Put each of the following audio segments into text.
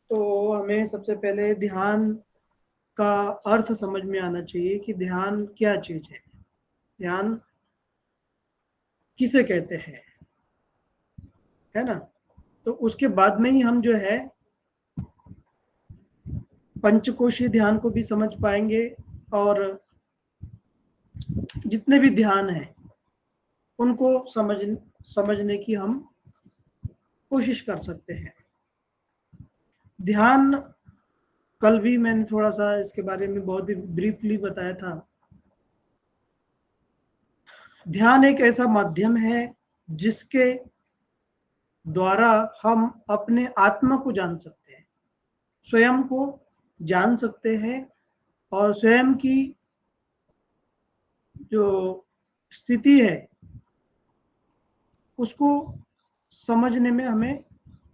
तो हमें सबसे पहले ध्यान का अर्थ समझ में आना चाहिए कि ध्यान क्या चीज है, ध्यान किसे कहते हैं, है ना। तो उसके बाद में ही हम जो है पंचकोशीय ध्यान को भी समझ पाएंगे, और जितने भी ध्यान हैं उनको समझने की हम कोशिश कर सकते हैं। ध्यान, कल भी मैंने थोड़ा सा इसके बारे में बहुत ही ब्रीफली बताया था। ध्यान एक ऐसा माध्यम है जिसके द्वारा हम अपने आत्मा को जान सकते हैं, स्वयं को जान सकते हैं, और स्वयं की जो स्थिति है उसको समझने में हमें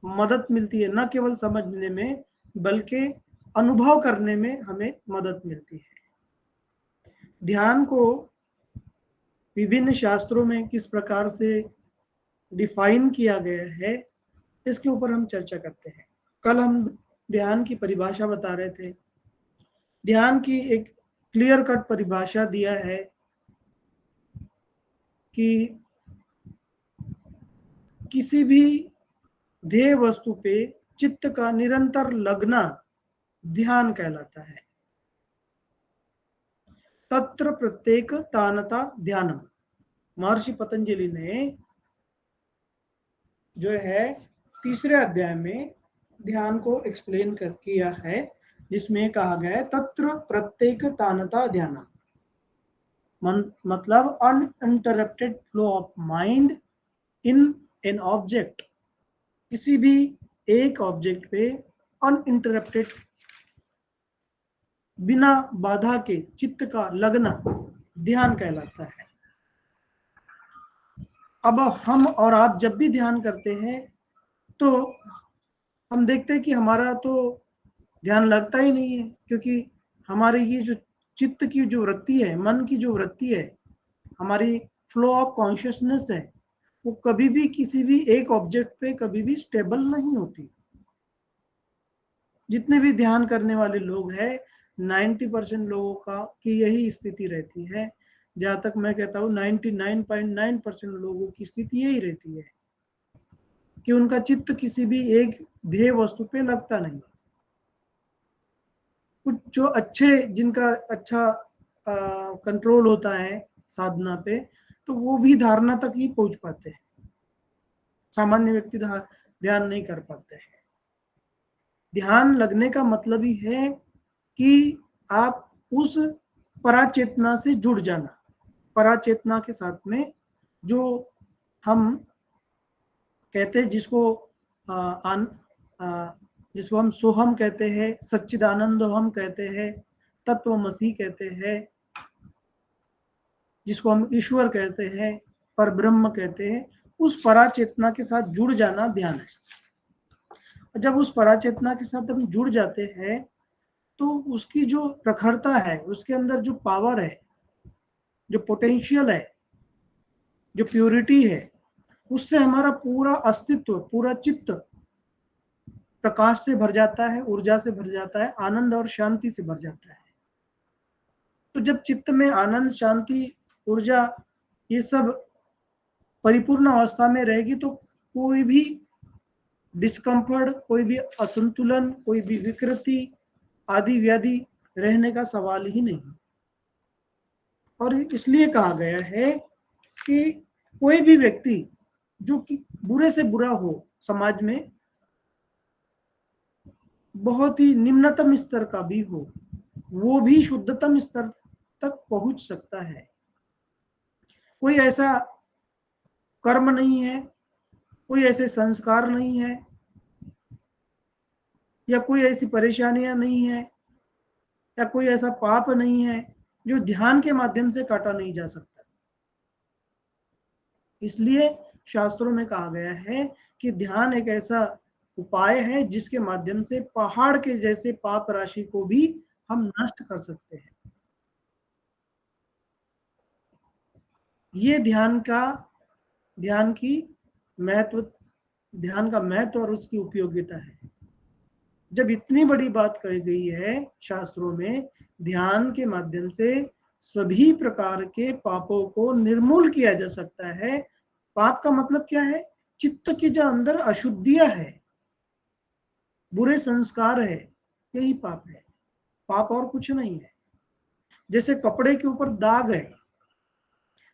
मदद मिलती है। न केवल समझने में बल्कि अनुभव करने में हमें मदद मिलती है। ध्यान को विभिन्न शास्त्रों में किस प्रकार से डिफाइन किया गया है, इसके ऊपर हम चर्चा करते हैं। कल हम ध्यान की परिभाषा बता रहे थे। ध्यान की एक क्लियर कट परिभाषा दिया है कि किसी भी ध्येय वस्तु पे चित्त का निरंतर लगना ध्यान कहलाता है। तत्र प्रत्येक तानता ध्यानम, महर्षि पतंजलि ने जो है तीसरे अध्याय में ध्यान को एक्सप्लेन कर किया है, जिसमें कहा गया है तत्र प्रत्येक तानता ध्यानम, मतलब uninterrupted flow of mind in an object. किसी भी एक ऑब्जेक्ट पे अनइंटरप्टेड, बिना बाधा के चित्त का लगना ध्यान कहलाता है। अब हम और आप जब भी ध्यान करते हैं तो हम देखते हैं कि हमारा तो ध्यान लगता ही नहीं है, क्योंकि हमारी ये जो चित्त की जो वृत्ति है, मन की जो वृत्ति है, हमारी फ्लो ऑफ कॉन्शियसनेस है, वो कभी भी किसी भी एक ऑब्जेक्ट पे कभी भी स्टेबल नहीं होती। जितने भी ध्यान करने वाले लोग हैं, 90% लोगों का की यही स्थिति रहती है। जहां तक मैं कहता हूँ 99.9% लोगों की स्थिति यही रहती है कि उनका चित्त किसी भी एक ध्येय वस्तु पे लगता नहीं। कुछ जो अच्छे, जिनका अच्छा कंट्रोल होता है साधना पे, तो वो भी धारणा तक ही पहुंच पाते हैं। सामान्य व्यक्ति ध्यान नहीं कर पाते हैं। ध्यान लगने का मतलब ही है कि आप उस पराचेतना से जुड़ जाना। पराचेतना के साथ में जो हम कहते हैं, जिसको हम सोहम कहते हैं, सच्चिदानंद हम कहते हैं, तत्वमसी कहते हैं, जिसको हम ईश्वर कहते हैं, पर ब्रह्म कहते हैं, उस पराचेतना के साथ जुड़ जाना ध्यान है। जब उस पराचेतना के साथ हम जुड़ जाते हैं तो उसकी जो प्रखरता है, उसके अंदर जो पावर है, जो पोटेंशियल है, जो प्योरिटी है, उससे हमारा पूरा अस्तित्व, पूरा चित्त प्रकाश से भर जाता है, ऊर्जा से भर जाता है, आनंद और शांति से भर जाता है। तो जब चित्त में आनंद, शांति, ऊर्जा, ये सब परिपूर्ण अवस्था में रहेगी तो कोई भी डिस्कम्फर्ट, कोई भी असंतुलन, कोई भी विकृति आदि व्याधि रहने का सवाल ही नहीं। और इसलिए कहा गया है कि कोई भी व्यक्ति जो कि बुरे से बुरा हो, समाज में बहुत ही निम्नतम स्तर का भी हो, वो भी शुद्धतम स्तर तक पहुंच सकता है। कोई ऐसा कर्म नहीं है, कोई ऐसे संस्कार नहीं है, या कोई ऐसी परेशानियां नहीं है, या कोई ऐसा पाप नहीं है जो ध्यान के माध्यम से काटा नहीं जा सकता। इसलिए शास्त्रों में कहा गया है कि ध्यान एक ऐसा उपाय है जिसके माध्यम से पहाड़ के जैसे पाप राशि को भी हम नष्ट कर सकते हैं। ये ध्यान की महत्व, ध्यान का महत्व और उसकी उपयोगिता है। जब इतनी बड़ी बात कही गई है शास्त्रों में, ध्यान के माध्यम से सभी प्रकार के पापों को निर्मूल किया जा सकता है। पाप का मतलब क्या है? चित्त के जो अंदर अशुद्धियां है, बुरे संस्कार है, यही पाप है। पाप और कुछ नहीं है। जैसे कपड़े के ऊपर दाग है,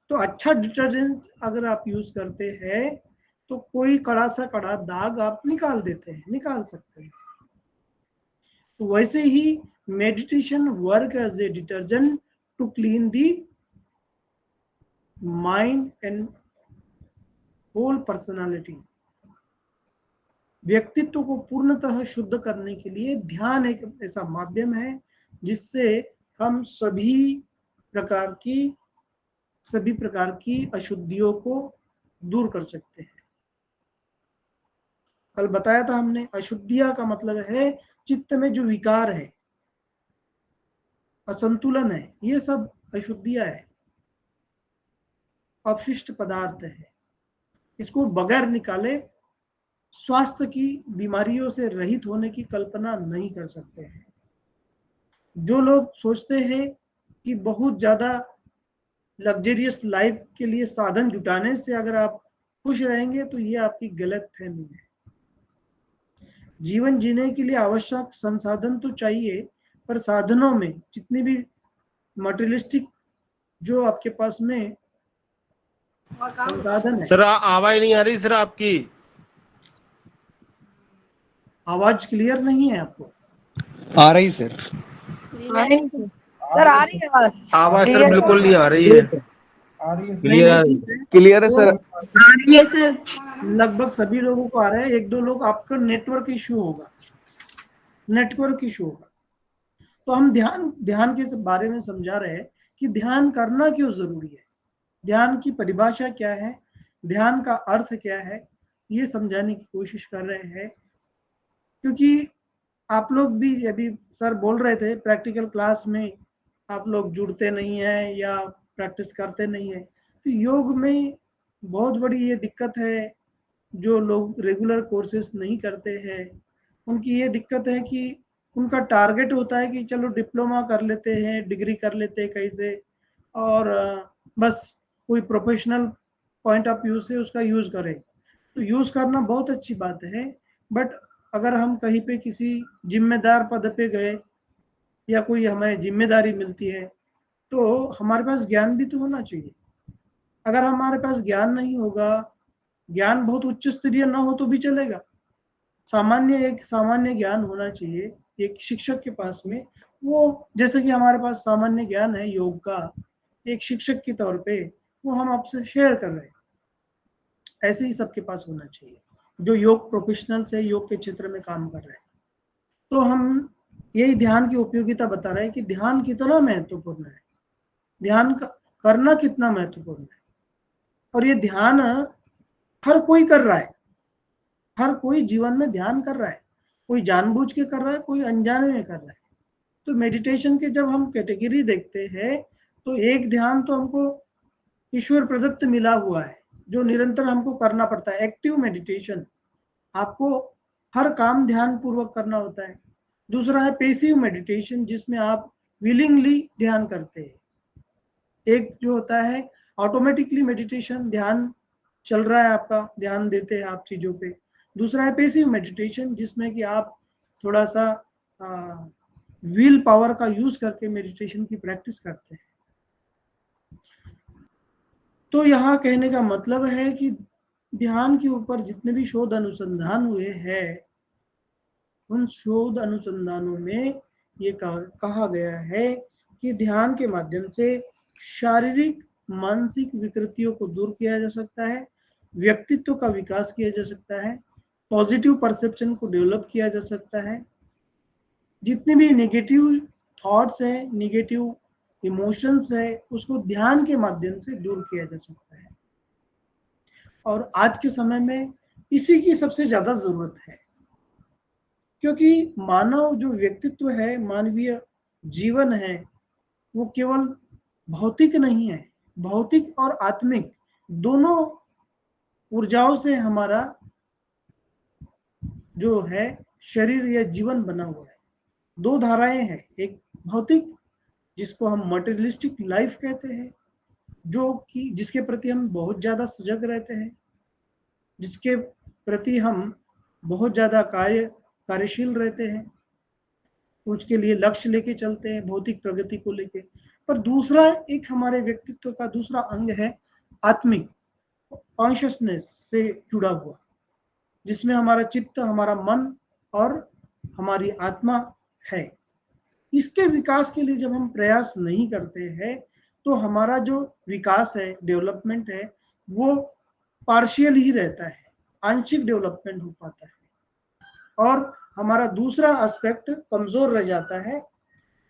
तो अच्छा डिटर्जेंट अगर आप यूज करते हैं तो कोई कड़ा सा कड़ा दाग आप निकाल देते हैं, निकाल सकते हैं। तो वैसे ही meditation work as a detergent to clean the mind and whole personality. व्यक्तित्व को पूर्णतः शुद्ध करने के लिए ध्यान एक ऐसा माध्यम है जिससे हम सभी प्रकार की अशुद्धियों को दूर कर सकते हैं। कल बताया था हमने, अशुद्धियां का मतलब है चित्त में जो विकार है, असंतुलन है, ये सब अशुद्धियां है, अपशिष्ट पदार्थ है। इसको बगैर निकाले स्वास्थ्य की बीमारियों से रहित होने की कल्पना नहीं कर सकते हैं। जो लोग सोचते हैं कि बहुत ज्यादा लग्जरियस लाइफ के लिए साधन जुटाने से अगर आप खुश रहेंगे, तो ये आपकी गलत फहमी है। जीवन जीने के लिए आवश्यक संसाधन तो चाहिए, पर साधनों में जितनी भी मटेरियलिस्टिक जो आपके पास में संसाधन है। सर आवाज नहीं आ रही सर आपकी। आवाज क्लियर नहीं है आपको? आ रही सर। सर आ रही है आवाज सर बिल्कुल नहीं आ रही है। आ रही है? क्लियर ठीक है, क्लियर है सर। लगभग सभी लोगों को आ रहा है। एक दो लोग आपका नेटवर्क इशू होगा, नेटवर्क इशू होगा। तो हम ध्यान के बारे में समझा रहे हैं कि ध्यान करना क्यों जरूरी है, ध्यान की परिभाषा क्या है, ध्यान का अर्थ क्या है, ये समझाने की कोशिश कर रहे हैं। क्योंकि आप लोग भी अभी सर बोल रहे थे प्रैक्टिकल क्लास में आप लोग जुड़ते नहीं है या प्रैक्टिस करते नहीं है। तो योग में बहुत बड़ी ये दिक्कत है, जो लोग रेगुलर कोर्सेज नहीं करते हैं उनकी ये दिक्कत है कि उनका टारगेट होता है कि चलो डिप्लोमा कर लेते हैं, डिग्री कर लेते हैं कहीं से, और बस कोई प्रोफेशनल पॉइंट ऑफ व्यू से उसका यूज करें। तो यूज करना बहुत अच्छी बात है, बट अगर हम कहीं पे किसी जिम्मेदार पद पे गए या कोई हमें जिम्मेदारी मिलती है, तो हमारे पास ज्ञान भी तो होना चाहिए। अगर हमारे पास ज्ञान नहीं होगा, ज्ञान बहुत उच्च स्तरीय ना हो तो भी चलेगा, एक सामान्य ज्ञान होना चाहिए एक शिक्षक के पास में। वो जैसे कि हमारे पास सामान्य ज्ञान है योग का, एक शिक्षक के तौर पे वो हम आपसे शेयर कर रहे हैं, ऐसे ही सबके पास होना चाहिए जो योग प्रोफेशनल से योग के क्षेत्र में काम कर रहे हैं। तो हम यही ध्यान की उपयोगिता बता रहे हैं कि ध्यान कितना महत्वपूर्ण है, ध्यान करना कितना महत्वपूर्ण है। और ये ध्यान हर कोई कर रहा है, हर कोई जीवन में ध्यान कर रहा है, कोई जानबूझ के कर रहा है, कोई अनजाने में कर रहा है। तो मेडिटेशन के जब हम कैटेगरी देखते हैं तो एक ध्यान तो हमको ईश्वर प्रदत्त मिला हुआ है जो निरंतर हमको करना पड़ता है, एक्टिव मेडिटेशन, आपको हर काम ध्यान पूर्वक करना होता है। दूसरा है पेसिव मेडिटेशन जिसमें आप विलिंगली ध्यान करते हैं। एक जो होता है ऑटोमेटिकली मेडिटेशन, ध्यान चल रहा है आपका, ध्यान देते हैं आप चीजों पे। दूसरा है पेसिव मेडिटेशन जिसमें कि आप थोड़ा सा विल पावर का यूज करके मेडिटेशन की प्रैक्टिस करते हैं। तो यहाँ कहने का मतलब है कि ध्यान के ऊपर जितने भी शोध अनुसंधान हुए हैं, उन शोध अनुसंधानों में ये कहा गया है कि ध्यान के माध्यम से शारीरिक मानसिक विकृतियों को दूर किया जा सकता है, व्यक्तित्व का विकास किया जा सकता है, पॉजिटिव परसेप्शन को डेवलप किया जा सकता है, जितने भी नेगेटिव थॉट्स है, नेगेटिव इमोशंस है, उसको ध्यान के माध्यम से दूर किया जा सकता है। और आज के समय में इसी की सबसे ज्यादा जरूरत है, क्योंकि मानव जो व्यक्तित्व है, मानवीय जीवन है, वो केवल भौतिक नहीं है, भौतिक और आत्मिक दोनों ऊर्जाओं से हमारा जो है शरीर या जीवन बना हुआ है। दो धाराएं हैं, एक भौतिक जिसको हम मटेरियलिस्टिक लाइफ कहते हैं, जो कि जिसके प्रति हम बहुत ज्यादा सजग रहते हैं, जिसके प्रति हम बहुत ज्यादा कार्यशील रहते हैं, उसके लिए लक्ष्य लेके चलते हैं भौतिक प्रगति को लेके। पर दूसरा एक हमारे व्यक्तित्व का दूसरा अंग है आत्मिक, कॉन्शियसनेस से जुड़ा हुआ, जिसमें हमारा चित्त, हमारा मन और हमारी आत्मा है। इसके विकास के लिए जब हम प्रयास नहीं करते हैं तो हमारा जो विकास है, डेवलपमेंट है, वो पार्शियल ही रहता है, आंशिक डेवलपमेंट हो पाता है और हमारा दूसरा एस्पेक्ट कमजोर रह जाता है।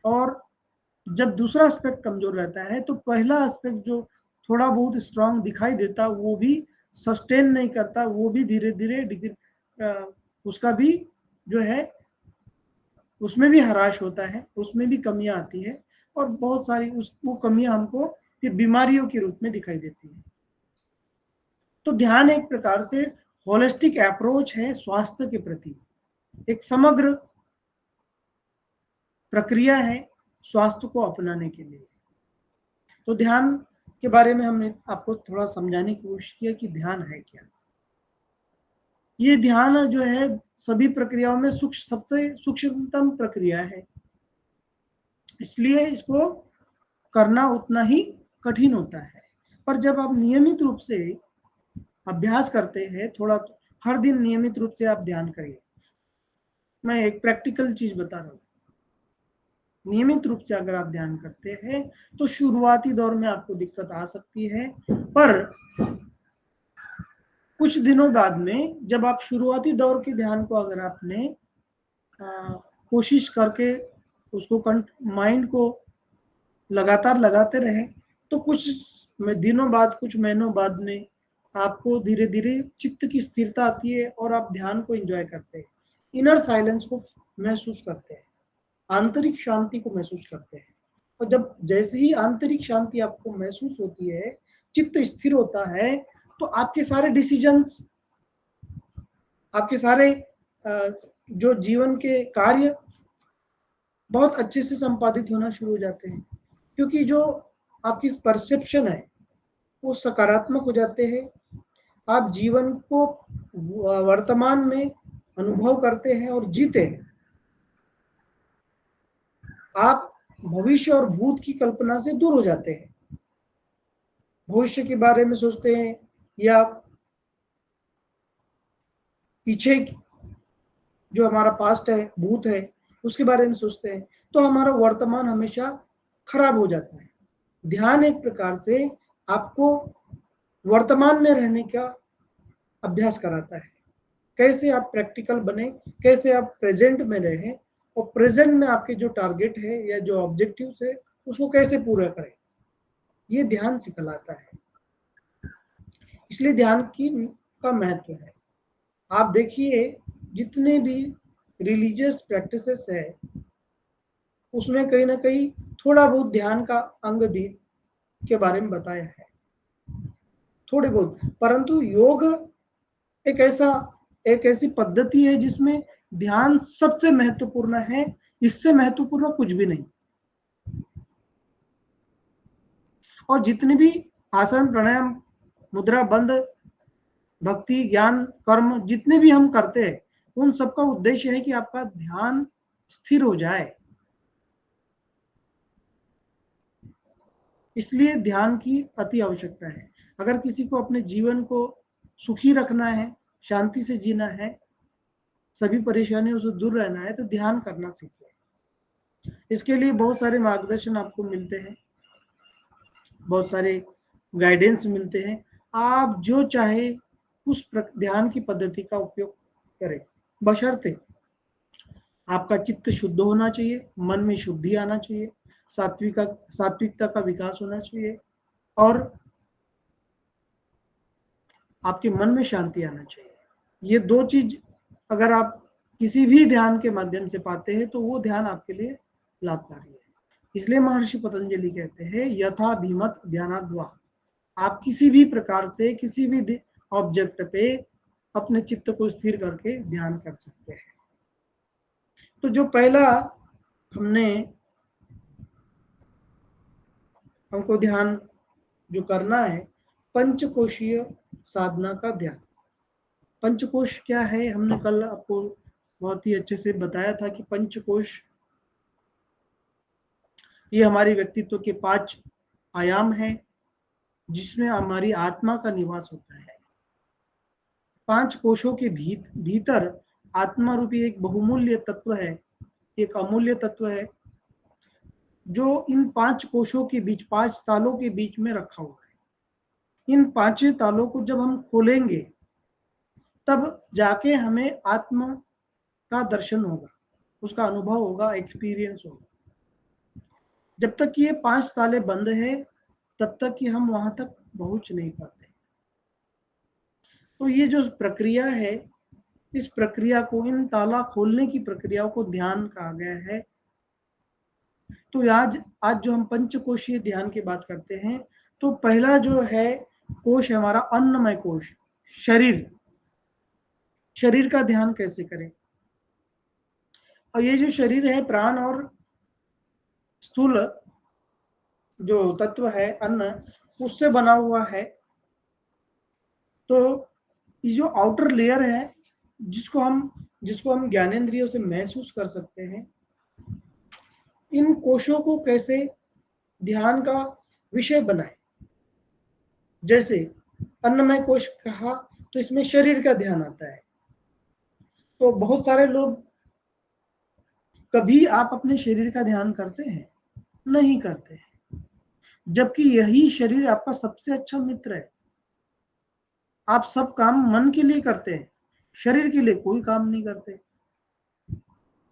और जब दूसरा एस्पेक्ट कमजोर रहता है तो पहला एस्पेक्ट जो थोड़ा बहुत स्ट्रांग दिखाई देता वो भी सस्टेन नहीं करता, वो भी धीरे धीरे उसका भी जो है उसमें भी हराश होता है, उसमें भी कमियां आती है और बहुत सारी वो कमियां हमको फिर बीमारियों के रूप में दिखाई देती है। तो ध्यान एक प्रकार से होलिस्टिक अप्रोच है स्वास्थ्य के प्रति, एक समग्र प्रक्रिया है स्वास्थ्य को अपनाने के लिए। तो ध्यान के बारे में हमने आपको थोड़ा समझाने की कोशिश किया कि ध्यान है क्या। ये ध्यान जो है सभी प्रक्रियाओं में सबसे सूक्ष्मतम प्रक्रिया है, इसलिए इसको करना उतना ही कठिन होता है। पर जब आप नियमित रूप से अभ्यास करते हैं, थोड़ा हर दिन नियमित रूप से आप ध्यान करिए। मैं एक प्रैक्टिकल चीज बता रहा हूँ, नियमित रूप से अगर आप ध्यान करते हैं तो शुरुआती दौर में आपको दिक्कत आ सकती है, पर कुछ दिनों बाद में जब आप शुरुआती दौर के ध्यान को अगर आपने कोशिश करके उसको माइंड को लगातार लगाते रहे तो कुछ दिनों बाद, कुछ महीनों बाद में आपको धीरे धीरे चित्त की स्थिरता आती है और आप ध्यान को एंजॉय करते हैं, इनर साइलेंस को महसूस करते हैं, आंतरिक शांति को महसूस करते हैं। और जब जैसे ही आंतरिक शांति आपको महसूस होती है, चित्त स्थिर होता है, तो आपके सारे डिसीजंस, आपके सारे जो जीवन के कार्य बहुत अच्छे से संपादित होना शुरू हो जाते हैं, क्योंकि जो आपकी परसेप्शन है वो सकारात्मक हो जाते हैं। आप जीवन को वर्तमान में अनुभव करते हैं और जीते हैं। आप भविष्य और भूत की कल्पना से दूर हो जाते हैं, भविष्य के बारे में सोचते हैं या पीछे जो हमारा पास्ट है, भूत है, उसके बारे में सोचते हैं, तो हमारा वर्तमान हमेशा खराब हो जाता है। ध्यान एक प्रकार से आपको वर्तमान में रहने का अभ्यास कराता है, कैसे आप प्रैक्टिकल बने, कैसे आप प्रेजेंट में रहें और प्रेजेंट में आपके जो टारगेट है या जो ऑब्जेक्टिव्स है उसको कैसे पूरा करें, ये ध्यान सिखलाता है। इसलिए ध्यान का महत्व है। आप देखिए जितने भी रिलीजियस प्रैक्टिसेस है उसमें कहीं ना कहीं थोड़ा बहुत ध्यान का अंग के बारे में बताया है, थोड़े बहुत। परंतु योग एक ऐसी पद्धति है जिसमें ध्यान सबसे महत्वपूर्ण है, इससे महत्वपूर्ण कुछ भी नहीं। और जितने भी आसन, प्राणायाम, मुद्रा, बंध, भक्ति, ज्ञान, कर्म जितने भी हम करते हैं उन सबका उद्देश्य है कि आपका ध्यान स्थिर हो जाए। इसलिए ध्यान की अति आवश्यकता है। अगर किसी को अपने जीवन को सुखी रखना है, शांति से जीना है, सभी परेशानियों से दूर रहना है, तो ध्यान करना सीखिए। इसके लिए बहुत सारे मार्गदर्शन आपको मिलते हैं, बहुत सारे गाइडेंस मिलते हैं। आप जो चाहे उस ध्यान की पद्धति का उपयोग करें, बशर्ते आपका चित्त शुद्ध होना चाहिए, मन में शुद्धि आना चाहिए, सात्विकता का विकास होना चाहिए और आपके मन में शांति आना चाहिए। ये दो चीज अगर आप किसी भी ध्यान के माध्यम से पाते हैं तो वो ध्यान आपके लिए लाभकारी है। इसलिए महर्षि पतंजलि कहते हैं यथा भीमत ध्यानाद्वा। आप किसी भी प्रकार से किसी भी ऑब्जेक्ट पे अपने चित्त को स्थिर करके ध्यान कर सकते हैं। तो जो पहला हमको ध्यान जो करना है, पंचकोशीय साधना का ध्यान। पंचकोश क्या है, हमने कल आपको बहुत ही अच्छे से बताया था कि पंचकोश ये हमारे व्यक्तित्व के 5 आयाम हैं, जिसमें हमारी आत्मा का निवास होता है। 5 कोशों के भीतर आत्मा रूपी एक बहुमूल्य तत्व है, एक अमूल्य तत्व है, जो इन 5 कोशों के बीच, 5 तालों के बीच में रखा हुआ है। इन 5 तालों को जब हम खोलेंगे तब जाके हमें आत्मा का दर्शन होगा, उसका अनुभव होगा, एक्सपीरियंस होगा। जब तक ये 5 ताले बंद है तब तक कि हम वहां तक पहुंच नहीं पाते। तो ये जो प्रक्रिया है, इस प्रक्रिया को, इन ताला खोलने की प्रक्रिया को ध्यान कहा गया है। तो आज जो हम पंचकोशीय ध्यान की बात करते हैं, तो पहला जो है कोश है हमारा अन्नमय कोश, शरीर का ध्यान कैसे करें। और ये जो शरीर है, प्राण और स्थूल जो तत्व है अन्न, उससे बना हुआ है। तो ये जो आउटर लेयर है, जिसको हम ज्ञानेंद्रियों से महसूस कर सकते हैं, इन कोशों को कैसे ध्यान का विषय बनाए। जैसे अन्नमय कोश कहा तो इसमें शरीर का ध्यान आता है। तो बहुत सारे लोग, कभी आप अपने शरीर का ध्यान करते हैं? नहीं करते हैं, जबकि यही शरीर आपका सबसे अच्छा मित्र है। आप सब काम मन के लिए करते हैं, शरीर के लिए कोई काम नहीं करते।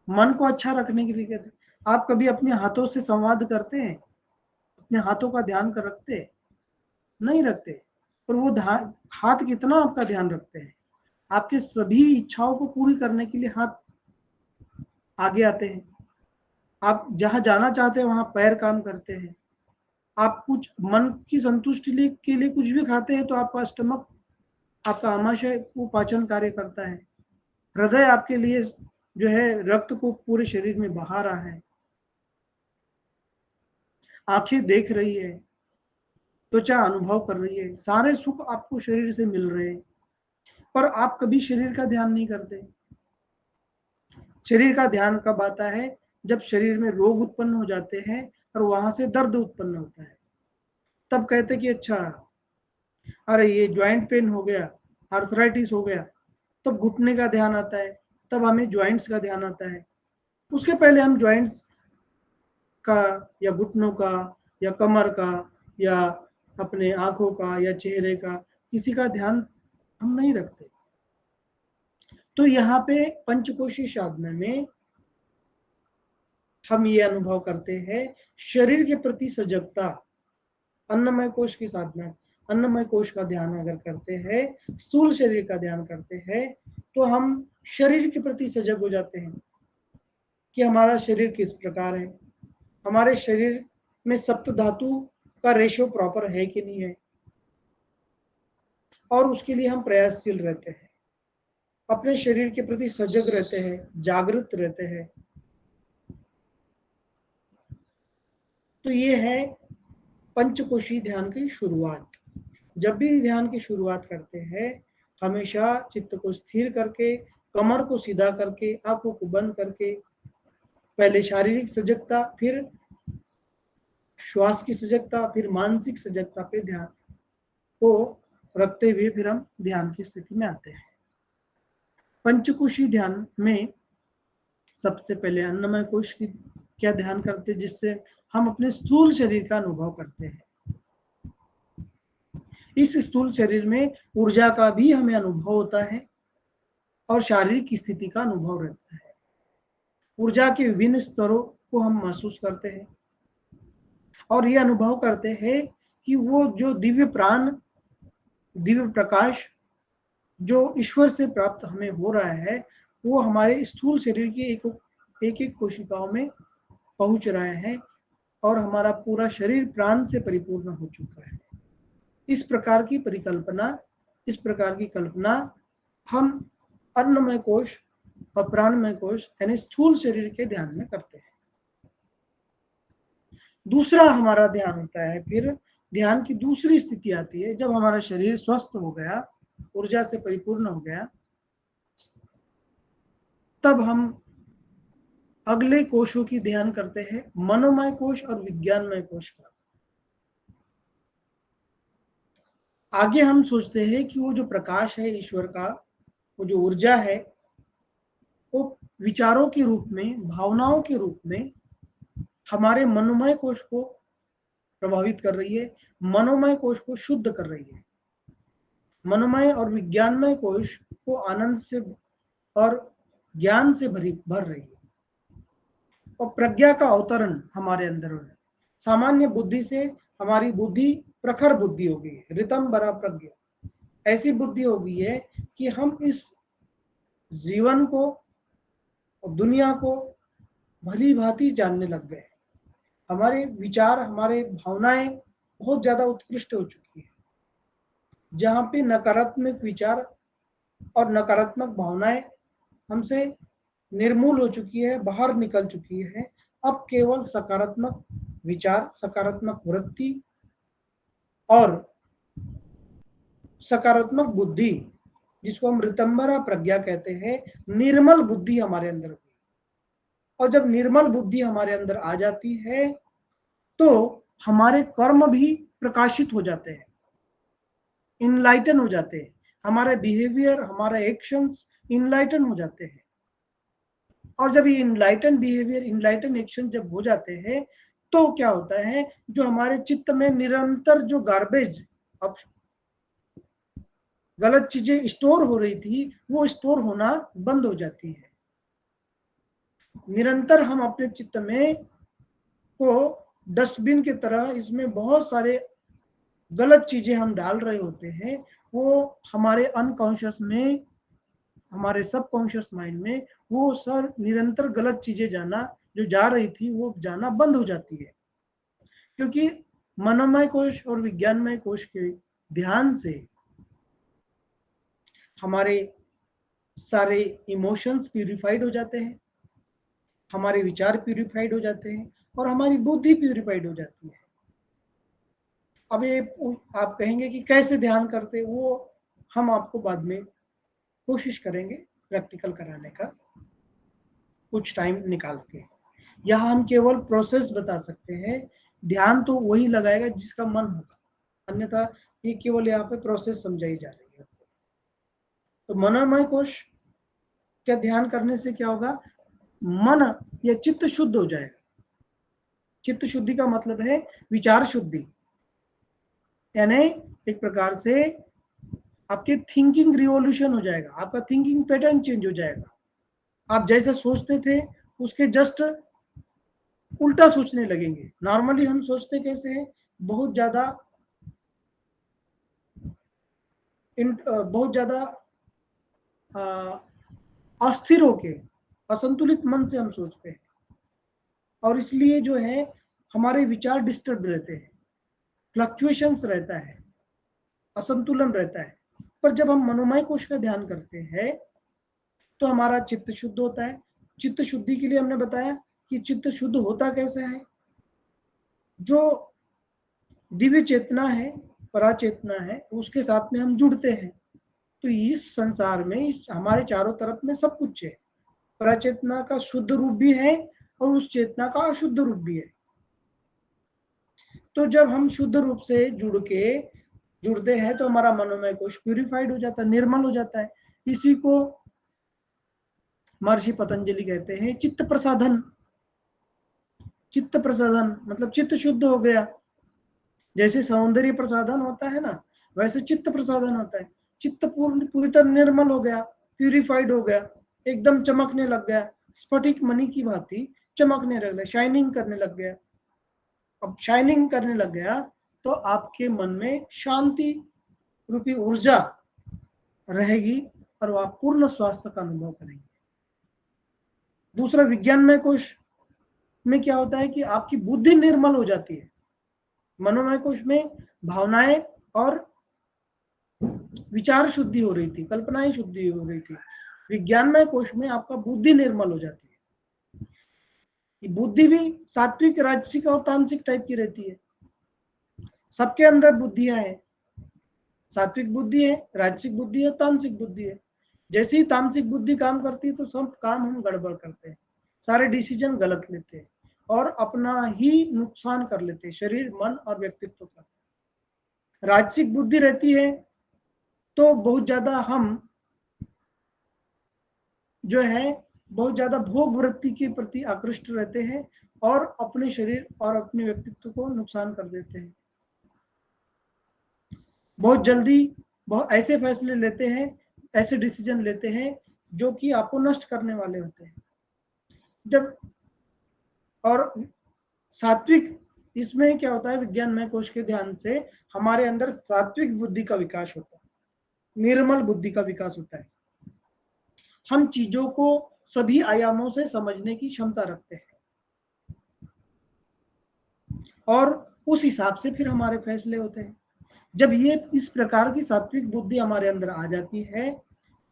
मन को अच्छा रखने के लिए कहते हैं। आप कभी अपने हाथों से संवाद करते हैं? अपने हाथों का ध्यान कर रखते हैं? नहीं रखते। पर वो हाथ कितना आपका ध्यान रखते हैं? आपके सभी इच्छाओं को पूरी करने के लिए हाथ आगे आते हैं। आप जहां जाना चाहते हैं वहां पैर काम करते हैं। आप कुछ मन की संतुष्टि के लिए कुछ भी खाते हैं तो आपका स्टमक, आपका आमाशय, वो पाचन कार्य करता है। हृदय आपके लिए जो है रक्त को पूरे शरीर में बहा रहा है। आंखें देख रही है, त्वचा अनुभव कर रही है, सारे सुख आपको शरीर से मिल रहे हैं। पर आप कभी शरीर का ध्यान नहीं करते। शरीर का ध्यान कब आता है? जब शरीर में रोग उत्पन्न हो जाते हैं और वहां से दर्द उत्पन्न होता है, तब कहते कि अच्छा, अरे ये ज्वाइंट पेन हो गया, आर्थराइटिस हो गया, तब घुटने का ध्यान आता है, तब हमें ज्वाइंट्स का ध्यान आता है। उसके पहले हम ज्वाइंट्स का या घुटनों का या कमर का या अपने आंखों का या चेहरे का किसी का ध्यान हम नहीं रखते। तो यहाँ पे पंचकोशी साधना में हम ये अनुभव करते हैं, शरीर के प्रति सजगता। अन्नमय कोश की साधना, अन्नमय कोश का ध्यान अगर करते हैं, स्थूल शरीर का ध्यान करते हैं, तो हम शरीर के प्रति सजग हो जाते हैं कि हमारा शरीर किस प्रकार है, हमारे शरीर में सप्त धातु का रेशो प्रॉपर है कि नहीं है, और उसके लिए हम प्रयासशील रहते हैं, अपने शरीर के प्रति सजग रहते हैं, जागृत रहते हैं। तो ये है पंचकोशी ध्यान की शुरुआत। जब भी ध्यान की शुरुआत करते हैं, हमेशा चित्त को स्थिर करके, कमर को सीधा करके, आंखों को बंद करके, पहले शारीरिक सजगता, फिर श्वास की सजगता, फिर मानसिक सजगता पे ध्यान को रखते हुए फिर हम ध्यान की स्थिति में आते हैं। पंचकोशी ध्यान में सबसे पहले अन्नमय कोश की क्या ध्यान करते हैं, जिससे हम अपने स्थूल शरीर का अनुभव करते हैं। इस स्थूल शरीर में ऊर्जा का भी हमें अनुभव होता है और शारीरिक स्थिति का अनुभव रहता है। ऊर्जा के विभिन्न स्तरों को हम महसूस करते हैं और ये अनुभव करते हैं कि वो जो दिव्य प्राण, दिव्य प्रकाश जो ईश्वर से प्राप्त हमें हो रहा है, वो हमारे स्थूल शरीर की एक एक कोशिकाओं में पहुंच रहा है और हमारा पूरा शरीर प्राण से परिपूर्ण हो चुका है। इस प्रकार की कल्पना हम अन्नमय कोश और प्राणमय कोश यानी स्थूल शरीर के ध्यान में करते हैं। दूसरा हमारा ध्यान होता है, फिर ध्यान की दूसरी स्थिति आती है जब हमारा शरीर स्वस्थ हो गया, ऊर्जा से परिपूर्ण हो गया, तब हम अगले कोशों की ध्यान करते हैं, मनोमय कोश और विज्ञानमय कोश का। आगे हम सोचते हैं कि वो जो प्रकाश है ईश्वर का, वो जो ऊर्जा है, वो विचारों के रूप में, भावनाओं के रूप में हमारे मनोमय कोश को प्रभावित कर रही है, मनोमय कोश को शुद्ध कर रही है। मनोमय और विज्ञानमय कोश को आनंद से और ज्ञान से भर रही है, और प्रज्ञा का अवतरण हमारे अंदर हो रहा है। सामान्य बुद्धि से हमारी बुद्धि प्रखर बुद्धि हो गई है, रितम बरा प्रज्ञा, ऐसी बुद्धि हो गई है कि हम इस जीवन को और दुनिया को भली भांति जानने लग गए। हमारे विचार, हमारे भावनाएं बहुत ज्यादा उत्कृष्ट हो चुकी है। जहां पे नकारात्मक विचार और नकारात्मक भावनाएं हमसे निर्मूल हो चुकी है, बाहर निकल चुकी है, अब केवल सकारात्मक विचार, सकारात्मक वृत्ति और सकारात्मक बुद्धि, जिसको हम ऋतंबरा प्रज्ञा कहते हैं, निर्मल बुद्धि हमारे अंदर हुई। और जब निर्मल बुद्धि हमारे अंदर आ जाती है तो हमारे कर्म भी प्रकाशित हो जाते हैं, इनलाइटन हो जाते हैं, हमारे बिहेवियर, हमारे एक्शंस इनलाइटन हो जाते हैं। और जब ये इनलाइटन बिहेवियर, इनलाइटन एक्शन जब हो जाते हैं तो क्या होता है, जो हमारे चित्त में निरंतर जो गार्बेज, अब गलत चीजें स्टोर हो रही थी, वो स्टोर होना बंद हो जाती है। निरंतर हम अपने चित्त में को डस्टबिन की तरह इसमें बहुत सारे गलत चीजें हम डाल रहे होते हैं, वो हमारे अनकॉन्शियस में, हमारे सबकॉन्शियस माइंड में वो सर निरंतर गलत चीजें जाना, जो जा रही थी वो जाना बंद हो जाती है। क्योंकि मनोमय कोश और विज्ञानमय कोश के ध्यान से हमारे सारे इमोशंस प्यूरिफाइड हो जाते हैं, हमारे विचार प्यूरिफाइड हो जाते हैं, और हमारी बुद्धि प्यूरिफाइड हो जाती है। अब ये आप कहेंगे कि कैसे ध्यान करते, वो हम आपको बाद में कोशिश करेंगे प्रैक्टिकल कराने का, कुछ टाइम निकाल के। यहाँ हम केवल प्रोसेस बता सकते हैं, ध्यान तो वही लगाएगा जिसका मन होगा, अन्यथा ये केवल यहाँ पे प्रोसेस समझाई जा रही है। तो मनोमय कोश क्या ध्यान करने से क्या होगा, मन या चित्त शुद्ध हो जाएगा। चित्त शुद्धि का मतलब है विचार शुद्धि, यानी एक प्रकार से आपके थिंकिंग रिवॉल्यूशन हो जाएगा, आपका थिंकिंग पैटर्न चेंज हो जाएगा। आप जैसे सोचते थे उसके जस्ट उल्टा सोचने लगेंगे। नॉर्मली हम सोचते कैसे हैं, बहुत ज्यादा अस्थिर होके, असंतुलित मन से हम सोचते हैं, और इसलिए जो है हमारे विचार डिस्टर्ब रहते हैं, फ्लक्चुएशंस रहता है, असंतुलन रहता है। पर जब हम मनोमय कोश का ध्यान करते हैं तो हमारा चित्त शुद्ध होता है। चित्त शुद्धि के लिए हमने बताया कि चित्त शुद्ध होता कैसे है, जो दिव्य चेतना है, पराचेतना है, उसके साथ में हम जुड़ते हैं। तो इस संसार में, इस हमारे चारों तरफ में सब कुछ है, पराचेतना का शुद्ध रूप भी है और उस चेतना का अशुद्ध रूप भी है। तो जब हम शुद्ध रूप से जुड़ते हैं तो हमारा मनोमय कोश प्यूरिफाइड हो जाता है, निर्मल हो जाता है। इसी को महर्षि पतंजलि कहते हैं चित्त प्रसाधन। चित्त प्रसाधन मतलब चित्त शुद्ध हो गया। जैसे सौंदर्य प्रसाधन होता है ना, वैसे चित्त प्रसाधन होता है। चित्त पूरी तरह निर्मल हो गया, प्यूरिफाइड हो गया, एकदम चमकने लग गया, स्फटिक मणि की भांति चमकने लग गया, शाइनिंग करने लग गया। अब शाइनिंग करने लग गया तो आपके मन में शांति रूपी ऊर्जा रहेगी और आप पूर्ण स्वास्थ्य का अनुभव करेंगे। दूसरा, विज्ञानमय कोश में क्या होता है कि आपकी बुद्धि निर्मल हो जाती है। मनोमय कोश में भावनाएं और विचार शुद्धि हो रही थी, कल्पनाएं शुद्धि हो रही थी। विज्ञानमय कोश में आपका बुद्धि निर्मल हो जाती है। ये बुद्धि भी सात्विक, राजसिक और तामसिक टाइप की रहती है। सबके अंदर बुद्धियां हैं, सात्विक बुद्धि है, राजसिक बुद्धि है, तामसिक बुद्धि है। जैसे ही तामसिक बुद्धि काम करती है तो सब काम हम गड़बड़ करते हैं, सारे डिसीजन गलत लेते हैं और अपना ही नुकसान कर लेते हैं, शरीर, मन और व्यक्तित्व का। राजसिक बुद्धि रहती है तो बहुत ज्यादा हम जो है बहुत ज्यादा भोग वृत्ति के प्रति आकृष्ट रहते हैं और अपने शरीर और अपने व्यक्तित्व को नुकसान कर देते हैं। बहुत जल्दी बहुत ऐसे फैसले लेते हैं, ऐसे डिसीजन लेते हैं जो कि आपको नष्ट करने वाले होते हैं। जब और सात्विक, इसमें क्या होता है, विज्ञानमय कोश के ध्यान से हमारे अंदर सात्विक बुद्धि का विकास होता है, निर्मल बुद्धि का विकास होता है। हम चीजों को सभी आयामों से समझने की क्षमता रखते हैं और उस हिसाब से फिर हमारे फैसले होते हैं। जब ये इस प्रकार की सात्विक बुद्धि हमारे अंदर आ जाती है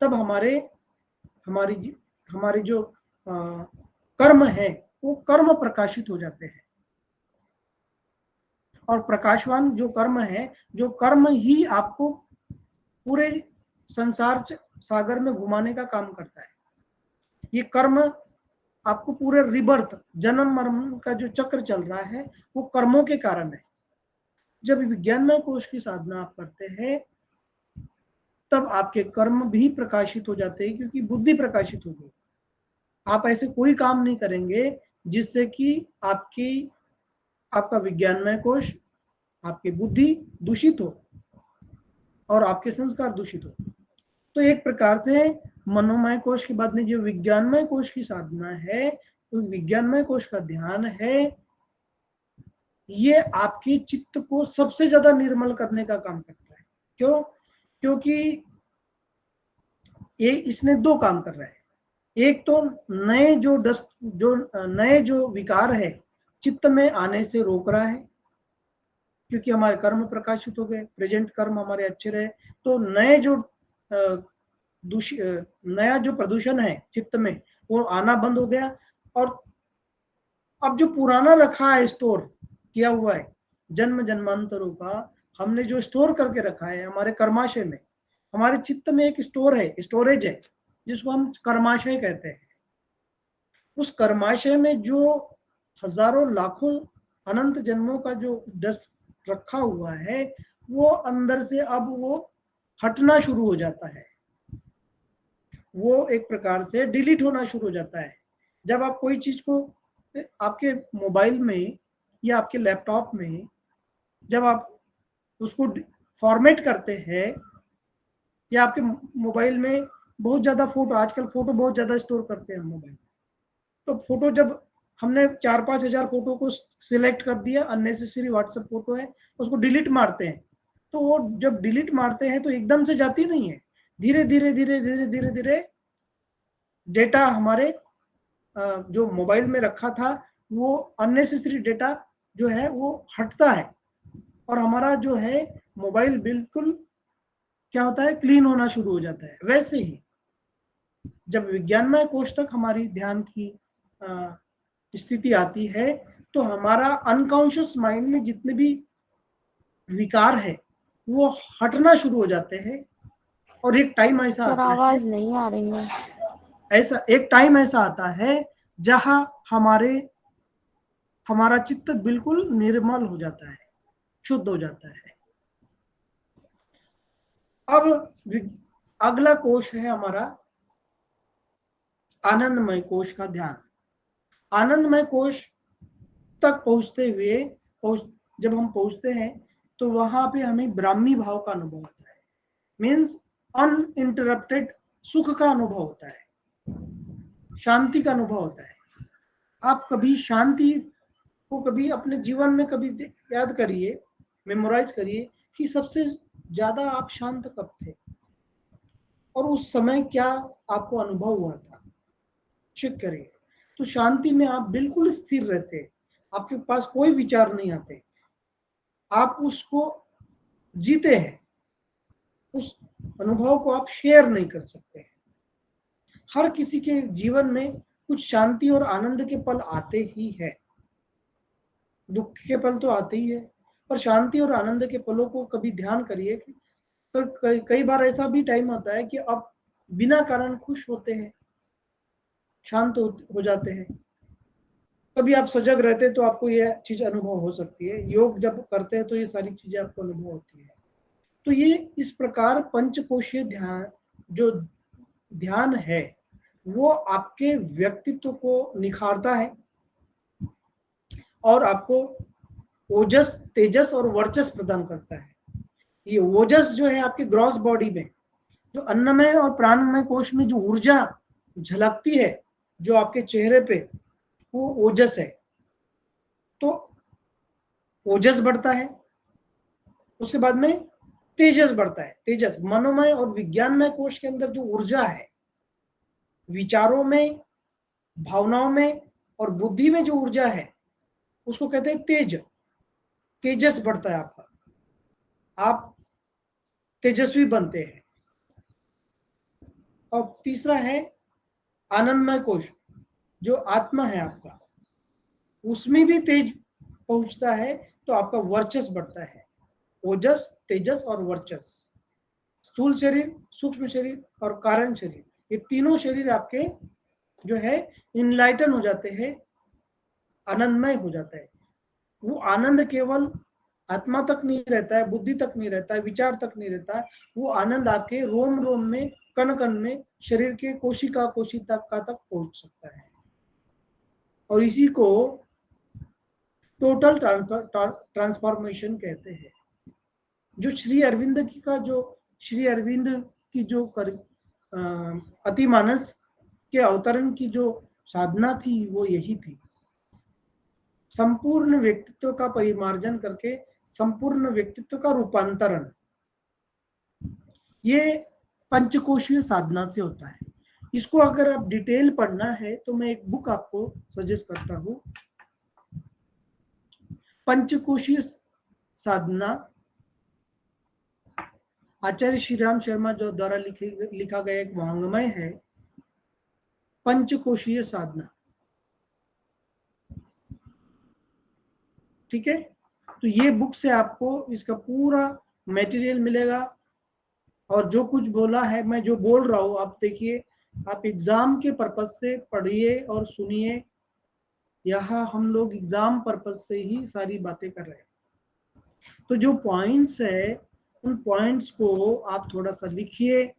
तब हमारी जो कर्म है वो कर्म प्रकाशित हो जाते हैं। और प्रकाशवान जो कर्म है, जो कर्म ही आपको पूरे संसार सागर में घुमाने का काम करता है। ये कर्म आपको पूरे रिबर्थ, जन्म मरण का जो चक्र चल रहा है वो कर्मों के कारण है। जब विज्ञानमय कोश की साधना आप करते हैं तब आपके कर्म भी प्रकाशित हो जाते हैं, क्योंकि बुद्धि प्रकाशित हो गई। आप ऐसे कोई काम नहीं करेंगे जिससे कि आपका विज्ञानमय कोश, आपकी बुद्धि दूषित हो और आपके संस्कार दूषित हो। तो एक प्रकार से मनोमय कोश के बाद में जो विज्ञानमय कोश की साधना है, तो विज्ञानमय कोश का ध्यान है, ये आपके चित्त को सबसे ज्यादा निर्मल करने का काम करता है। क्यों? क्योंकि ये इसने दो काम कर रहा है। एक तो नए जो विकार है चित्त में आने से रोक रहा है, क्योंकि हमारे कर्म प्रकाशित हो गए, प्रेजेंट कर्म हमारे अच्छे रहे, तो नया जो प्रदूषण है चित्त में वो आना बंद हो गया। और अब जो पुराना रखा है, स्टोर किया हुआ है, जन्म जन्मांतरों का हमने जो स्टोर करके रखा है हमारे कर्माशय में, हमारे चित्त में एक स्टोर है, स्टोरेज है, जिसको हम कर्माशय कहते हैं। उस कर्माशय में जो हजारों लाखों अनंत जन्मों का जो डस्ट रखा हुआ है वो अंदर से अब वो हटना शुरू हो जाता है, वो एक प्रकार से डिलीट होना शुरू हो जाता है। जब आप कोई चीज को आपके मोबाइल में या आपके लैपटॉप में जब आप उसको फॉर्मेट करते हैं, या आपके मोबाइल में बहुत ज्यादा फोटो, आजकल फोटो बहुत ज्यादा स्टोर करते हैं मोबाइल, तो फोटो जब हमने 4-5 हजार फोटो को सिलेक्ट कर दिया, अननेसेसरी व्हाट्सएप फोटो है, उसको डिलीट मारते हैं, तो वो जब डिलीट मारते हैं तो एकदम से जाती नहीं है, धीरे धीरे धीरे धीरे धीरे धीरे डेटा हमारे जो मोबाइल में रखा था वो अननेसेसरी डेटा जो है वो हटता है और हमारा जो है मोबाइल बिल्कुल क्या होता है, क्लीन होना शुरू हो जाता है। वैसे ही जब विज्ञानमय कोश तक हमारी ध्यान की स्थिति आती है तो हमारा अनकॉन्शियस माइंड में जितने भी विकार है वो हटना शुरू हो जाते हैं। और एक टाइम ऐसा आता है, आवाज नहीं आ रही है, एक टाइम ऐसा आता है जहां हमारा चित्त बिल्कुल निर्मल हो जाता है, शुद्ध हो जाता है। अब अगला कोश है हमारा आनंदमय कोश का ध्यान। आनंदमय कोश तक पहुंचते हुए जब हम पहुंचते हैं तो वहां पे हमें ब्राह्मी भाव का अनुभव होता है, मीन्स अनइंटरप्टेड सुख का अनुभव होता है, शांति का अनुभव होता है। आप कभी शांति को कभी अपने जीवन में कभी याद करिए, मेमोराइज करिए कि सबसे ज्यादा आप शांत कब थे और उस समय क्या आपको अनुभव हुआ था, चेक करिए। तो शांति में आप बिल्कुल स्थिर रहते हैं, आपके पास कोई विचार नहीं आते, आप उसको जीते हैं। उस अनुभव को आप शेयर नहीं कर सकते। हर किसी के जीवन में कुछ शांति और आनंद के पल आते ही है, दुख के पल तो आते ही है, पर शांति और आनंद के पलों को कभी ध्यान करिए कि तो कई बार ऐसा भी टाइम आता है कि आप बिना कारण खुश होते हैं, शांत हो जाते हैं। कभी आप सजग रहते हैं तो आपको यह चीज अनुभव हो सकती है, योग जब करते हैं तो ये सारी चीजें आपको अनुभव होती है। तो ये इस प्रकार पंचकोशीय ध्यान जो ध्यान है वो आपके व्यक्तित्व को निखारता है और आपको ओजस, तेजस और वर्चस प्रदान करता है। ये ओजस जो है आपके ग्रॉस बॉडी में, जो अन्नमय और प्राणमय कोश में जो ऊर्जा झलकती है जो आपके चेहरे पे, वो ओजस है। तो ओजस बढ़ता है, उसके बाद में तेजस बढ़ता है। तेजस मनोमय और विज्ञानमय कोश के अंदर जो ऊर्जा है, विचारों में, भावनाओं में और बुद्धि में जो ऊर्जा है उसको कहते हैं तेज। तेजस बढ़ता है आपका, आप तेजस्वी बनते हैं। और तीसरा है आनंदमय कोश, जो आत्मा है आपका, उसमें भी तेज पहुंचता है तो आपका वर्चस बढ़ता है। ओजस, तेजस और वर्चस, स्थूल शरीर, सूक्ष्म शरीर और कारण शरीर, ये तीनों शरीर आपके जो है इनलाइटन हो जाते हैं, आनंदमय हो जाता है। वो आनंद केवल आत्मा तक नहीं रहता है, बुद्धि तक नहीं रहता है, विचार तक नहीं रहता है, वो आनंद आपके रोम रोम में, कण कण में, शरीर के कोशिका कोशिका तक पहुंच सकता है। और इसी को टोटल ट्रांसफॉर्मेशन कहते हैं। जो श्री अरविंद की जो अतिमानस के अवतरण की जो साधना थी वो यही थी, संपूर्ण व्यक्तित्व का परिमार्जन करके संपूर्ण व्यक्तित्व का रूपांतरण। ये पंचकोशीय साधना से होता है। इसको अगर आप डिटेल पढ़ना है तो मैं एक बुक आपको सजेस्ट करता हूं, पंचकोशीय साधना, आचार्य श्रीराम शर्मा जो द्वारा लिखा गया एक वांग्मय है, पंचकोशीय साधना। ठीक है, तो ये बुक से आपको इसका पूरा मटेरियल मिलेगा। और जो कुछ बोला है, मैं जो बोल रहा हूँ, आप देखिए, आप एग्जाम के पर्पज से पढ़िए और सुनिए। यहाँ हम लोग एग्जाम पर्पज से ही सारी बातें कर रहे हैं। तो जो पॉइंट्स है उन पॉइंट्स को आप थोड़ा सा लिखिए,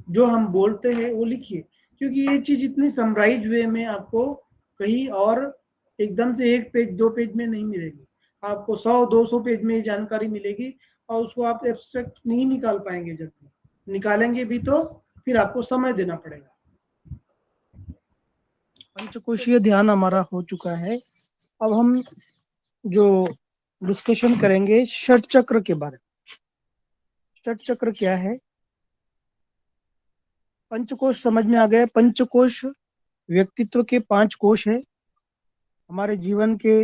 जो हम बोलते हैं वो लिखिए, क्योंकि ये चीज इतनी समराइज वे में आपको कहीं और एकदम से एक पेज दो पेज में नहीं मिलेगी। आपको 100-200 पेज में जानकारी मिलेगी और उसको आप एब्स्ट्रैक्ट नहीं निकाल पाएंगे। जब निकालेंगे भी तो फिर आपको समय देना पड़ेगा। पंचकोशीय ध्यान हमारा हो चुका है। अब हम जो डिस्कशन करेंगे षट चक्र के बारे में। षट चक्र क्या है? पंचकोश समझ में आ गए। पंचकोश व्यक्तित्व के 5 कोश है। हमारे जीवन के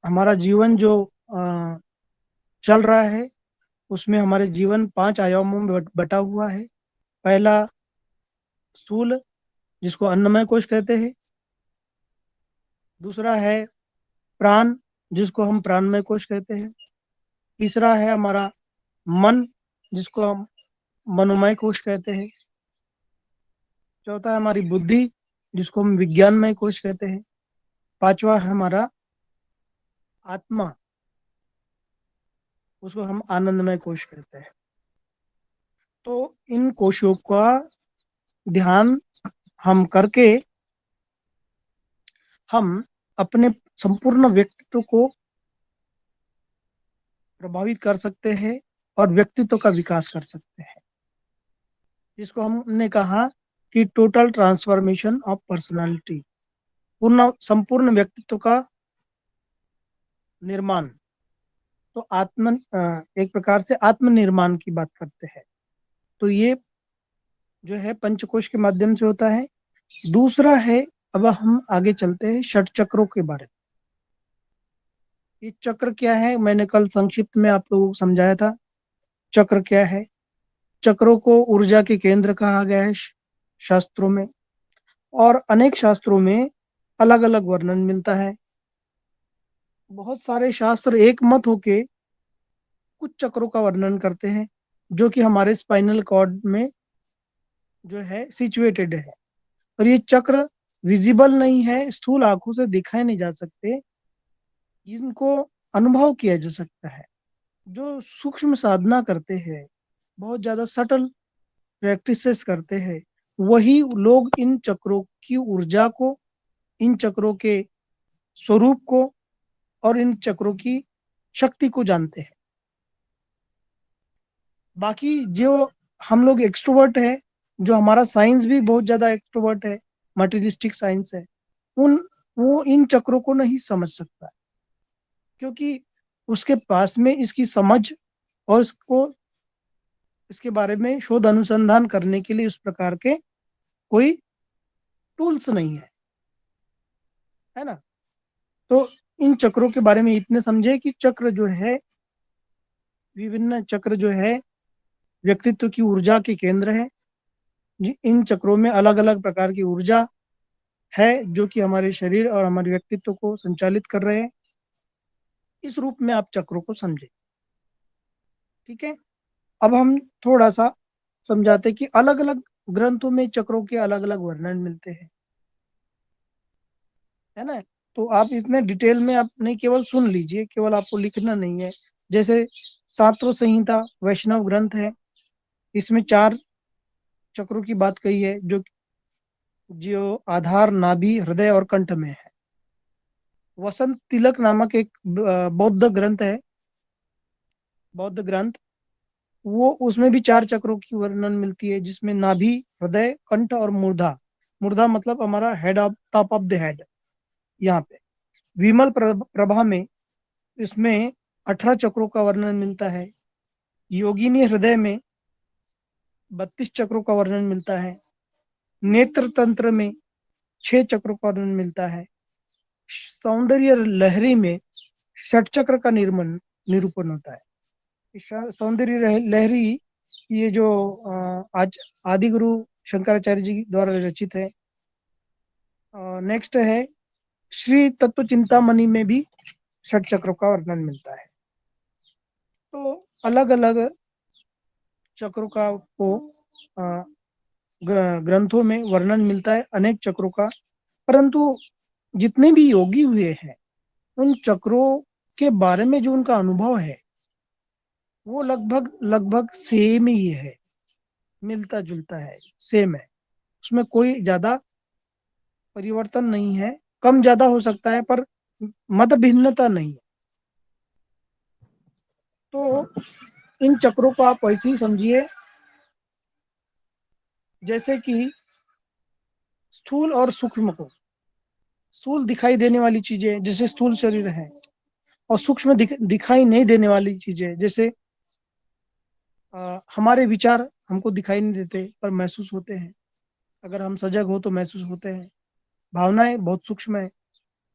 हमारा जीवन जो चल रहा है उसमें हमारे जीवन 5 आयामों में बटा हुआ है। पहला स्थूल, जिसको अन्नमय कोश कहते हैं। दूसरा है प्राण, जिसको हम प्राणमय कोश कहते हैं। तीसरा है हमारा मन, जिसको हम मनोमय कोश कहते हैं। चौथा है हमारी बुद्धि, जिसको हम विज्ञानमय कोश कहते हैं। पांचवा है हमारा आत्मा, उसको हम आनंदमय कोश कहते हैं। तो इन कोशों का ध्यान हम करके हम अपने संपूर्ण व्यक्तित्व को प्रभावित कर सकते हैं और व्यक्तित्व का विकास कर सकते हैं, जिसको हमने कहा कि टोटल ट्रांसफॉर्मेशन ऑफ पर्सनालिटी, पूर्ण संपूर्ण व्यक्तित्व का निर्माण। तो एक प्रकार से आत्मनिर्माण की बात करते हैं। तो ये जो है पंचकोश के माध्यम से होता है। दूसरा है, अब हम आगे चलते हैं षट चक्रों के बारे में। ये चक्र क्या है, मैंने कल संक्षिप्त में आप लोगों को समझाया था। चक्र क्या है। चक्रों को ऊर्जा के केंद्र कहा गया है शास्त्रों में, और अनेक शास्त्रों में अलग अलग वर्णन मिलता है। बहुत सारे शास्त्र एक मत होके कुछ चक्रों का वर्णन करते हैं जो कि हमारे स्पाइनल कॉर्ड में जो है सिचुएटेड है। और ये चक्र विजिबल नहीं है, स्थूल आंखों से दिखाए नहीं जा सकते, इनको अनुभव किया जा सकता है। जो सूक्ष्म साधना करते हैं, बहुत ज्यादा सटल प्रैक्टिसेस करते हैं, वही लोग इन चक्रों की ऊर्जा को, इन चक्रों के स्वरूप को और इन चक्रों की शक्ति को जानते हैं। बाकी जो हम लोग एक्सट्रोवर्ट है, जो हमारा साइंस भी बहुत ज्यादा एक्सट्रोवर्ट है, मटेरियलिस्टिक साइंस है, उन वो इन चक्रों को नहीं समझ सकता, क्योंकि उसके पास में इसकी समझ और इसको इसके बारे में शोध अनुसंधान करने के लिए उस प्रकार के कोई टूल्स नहीं है ना। तो इन चक्रों के बारे में इतने समझे कि चक्र जो है, विभिन्न चक्र जो है व्यक्तित्व की ऊर्जा के केंद्र है। इन चक्रों में अलग अलग प्रकार की ऊर्जा है जो कि हमारे शरीर और हमारे व्यक्तित्व को संचालित कर रहे हैं। इस रूप में आप चक्रों को समझे। ठीक है, अब हम थोड़ा सा समझाते कि अलग अलग ग्रंथों में चक्रों के अलग अलग वर्णन मिलते हैं, है ना। तो आप इतने डिटेल में आप नहीं, केवल सुन लीजिए, केवल आपको लिखना नहीं है। जैसे सातों संहिता वैष्णव ग्रंथ है, इसमें 4 चक्रों की बात कही है, जो जो आधार, नाभि, हृदय और कंठ में है। वसंत तिलक नामक एक बौद्ध ग्रंथ है, बौद्ध ग्रंथ, वो उसमें भी 4 चक्रों की वर्णन मिलती है, जिसमें नाभि, हृदय, कंठ और मूर्धा। मूर्धा मतलब हमारा head of, top of the head, यहाँ पे। विमल प्रभा में इसमें 18 चक्रों का वर्णन मिलता है। योगिनी हृदय में 32 चक्रों का वर्णन मिलता है। नेत्र तंत्र में 6 चक्रों का वर्णन मिलता है। सौंदर्य लहरी में 6 चक्र का निरूपण होता है। सौंदर्य लहरी, ये जो आज आदि गुरु शंकराचार्य जी द्वारा रचित है। नेक्स्ट है श्री तत्व चिंतामणि में भी 6 चक्रों का वर्णन मिलता है। तो अलग अलग चक्रों का को ग्रंथों में वर्णन मिलता है, अनेक चक्रों का। परंतु जितने भी योगी हुए हैं, उन चक्रों के बारे में जो उनका अनुभव है, वो लगभग लगभग सेम ही है, मिलता जुलता है, सेम है। उसमें कोई ज्यादा परिवर्तन नहीं है, कम ज्यादा हो सकता है पर मत भिन्नता नहीं है। तो इन चक्रों को आप वैसे ही समझिए जैसे कि स्थूल और सूक्ष्म को, स्थूल दिखाई देने वाली चीजें जैसे स्थूल शरीर है, और सूक्ष्म दिखाई नहीं देने वाली चीजें जैसे हमारे विचार हमको दिखाई नहीं देते पर महसूस होते हैं। अगर हम सजग हो तो महसूस होते हैं। भावनाएं बहुत सूक्ष्म है,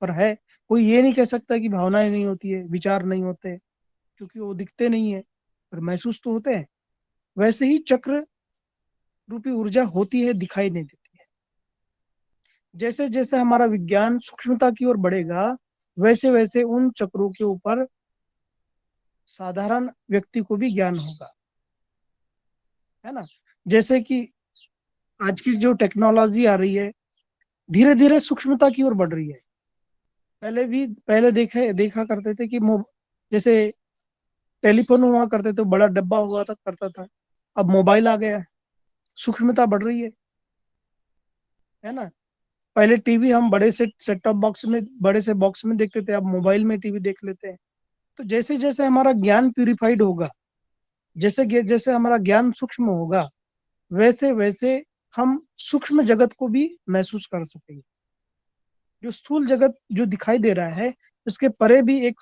पर है, कोई ये नहीं कह सकता कि भावनाएं नहीं होती है, विचार नहीं होते, क्योंकि वो दिखते नहीं है पर महसूस तो होते हैं। वैसे ही चक्र रूपी ऊर्जा होती है, दिखाई नहीं देती है। जैसे जैसे हमारा विज्ञान सूक्ष्मता की ओर बढ़ेगा, वैसे वैसे उन चक्रों के ऊपर साधारण व्यक्ति को भी ज्ञान होगा, है ना। जैसे कि आज की जो टेक्नोलॉजी आ रही है, धीरे धीरे सूक्ष्मता की ओर बढ़ रही है। पहले देखा करते थे कि जैसे टेलीफोन हुआ करते थे, बड़ा डब्बा हुआ था करता था, अब मोबाइल आ गया है, सूक्ष्मता बढ़ रही है ना। पहले टीवी हम बड़े से सेट टॉप बॉक्स में, बड़े से बॉक्स में देखते थे, अब मोबाइल में टीवी देख लेते हैं। तो जैसे जैसे हमारा ज्ञान प्यूरिफाइड होगा, जैसे जैसे हमारा ज्ञान सूक्ष्म होगा, वैसे वैसे हम सूक्ष्म जगत को भी महसूस कर सकेंगे। जो स्थूल जगत जो दिखाई दे रहा है, उसके परे भी एक